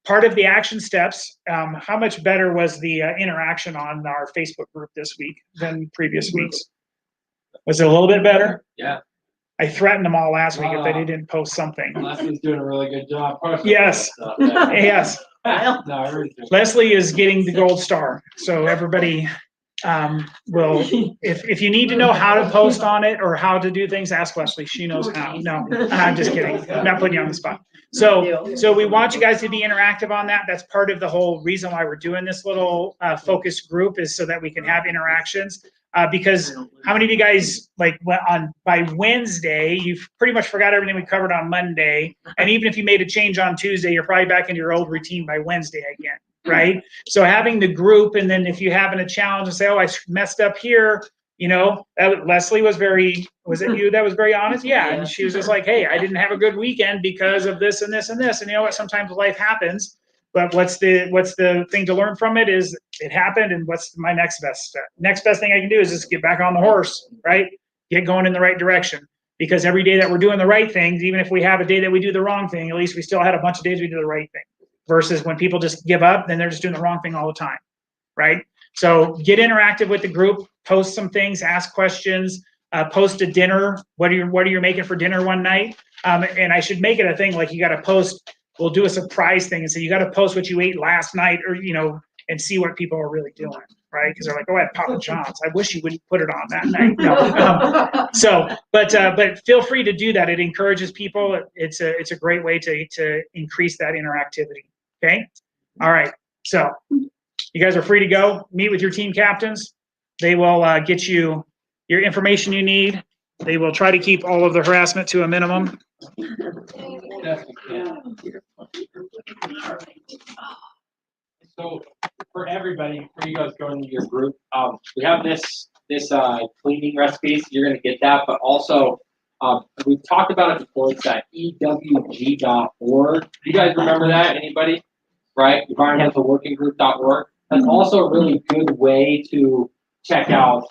part of the action steps, how much better was the interaction on our Facebook group this week than previous weeks? Was it a little bit better? Yeah. I threatened them all last week if they didn't post something. Leslie's doing a really good job. Yes. Yes. No, everything. Leslie is getting the gold star. So everybody will, if you need to know how to post on it or how to do things, ask Leslie. She knows how. No, I'm just kidding. I'm not putting you on the spot. So we want you guys to be interactive on that. That's part of the whole reason why we're doing this little focus group, is so that we can have interactions. Because how many of you guys, like, by Wednesday, you've pretty much forgot everything we covered on Monday, and even if you made a change on Tuesday, you're probably back into your old routine by Wednesday again, right? So having the group, and then if you're having a challenge and say, oh, I messed up here, you know, Leslie was it you that was very honest? Yeah, and she was just like, hey, I didn't have a good weekend because of this and this and this, and you know what? Sometimes life happens. But what's the thing to learn from it is it happened, and what's my next best step? Next best thing I can do is just get back on the horse, right? Get going in the right direction. Because every day that we're doing the right things, even if we have a day that we do the wrong thing, at least we still had a bunch of days we do the right thing. Versus when people just give up, then they're just doing the wrong thing all the time, right? So get interactive with the group, post some things, ask questions, post a dinner. What are you making for dinner one night? And I should make it a thing, like you got to post. We'll do a surprise thing and say, you got to post what you ate last night, or, you know, and see what people are really doing, right? Because they're like, oh, I had Papa John's. I wish you wouldn't put it on that night. No. But feel free to do that. It encourages people. It's a great way to increase that interactivity. Okay. All right. So you guys are free to go. Meet with your team captains. They will get you your information you need. They will try to keep all of the harassment to a minimum. So for everybody, for you guys going to your group, we have this cleaning recipes. You're going to get that, but also we've talked about it before. It's at ewg.org. Do you guys remember that? Anybody? Right? Environmentalworkinggroup.org. That's also a really good way to check out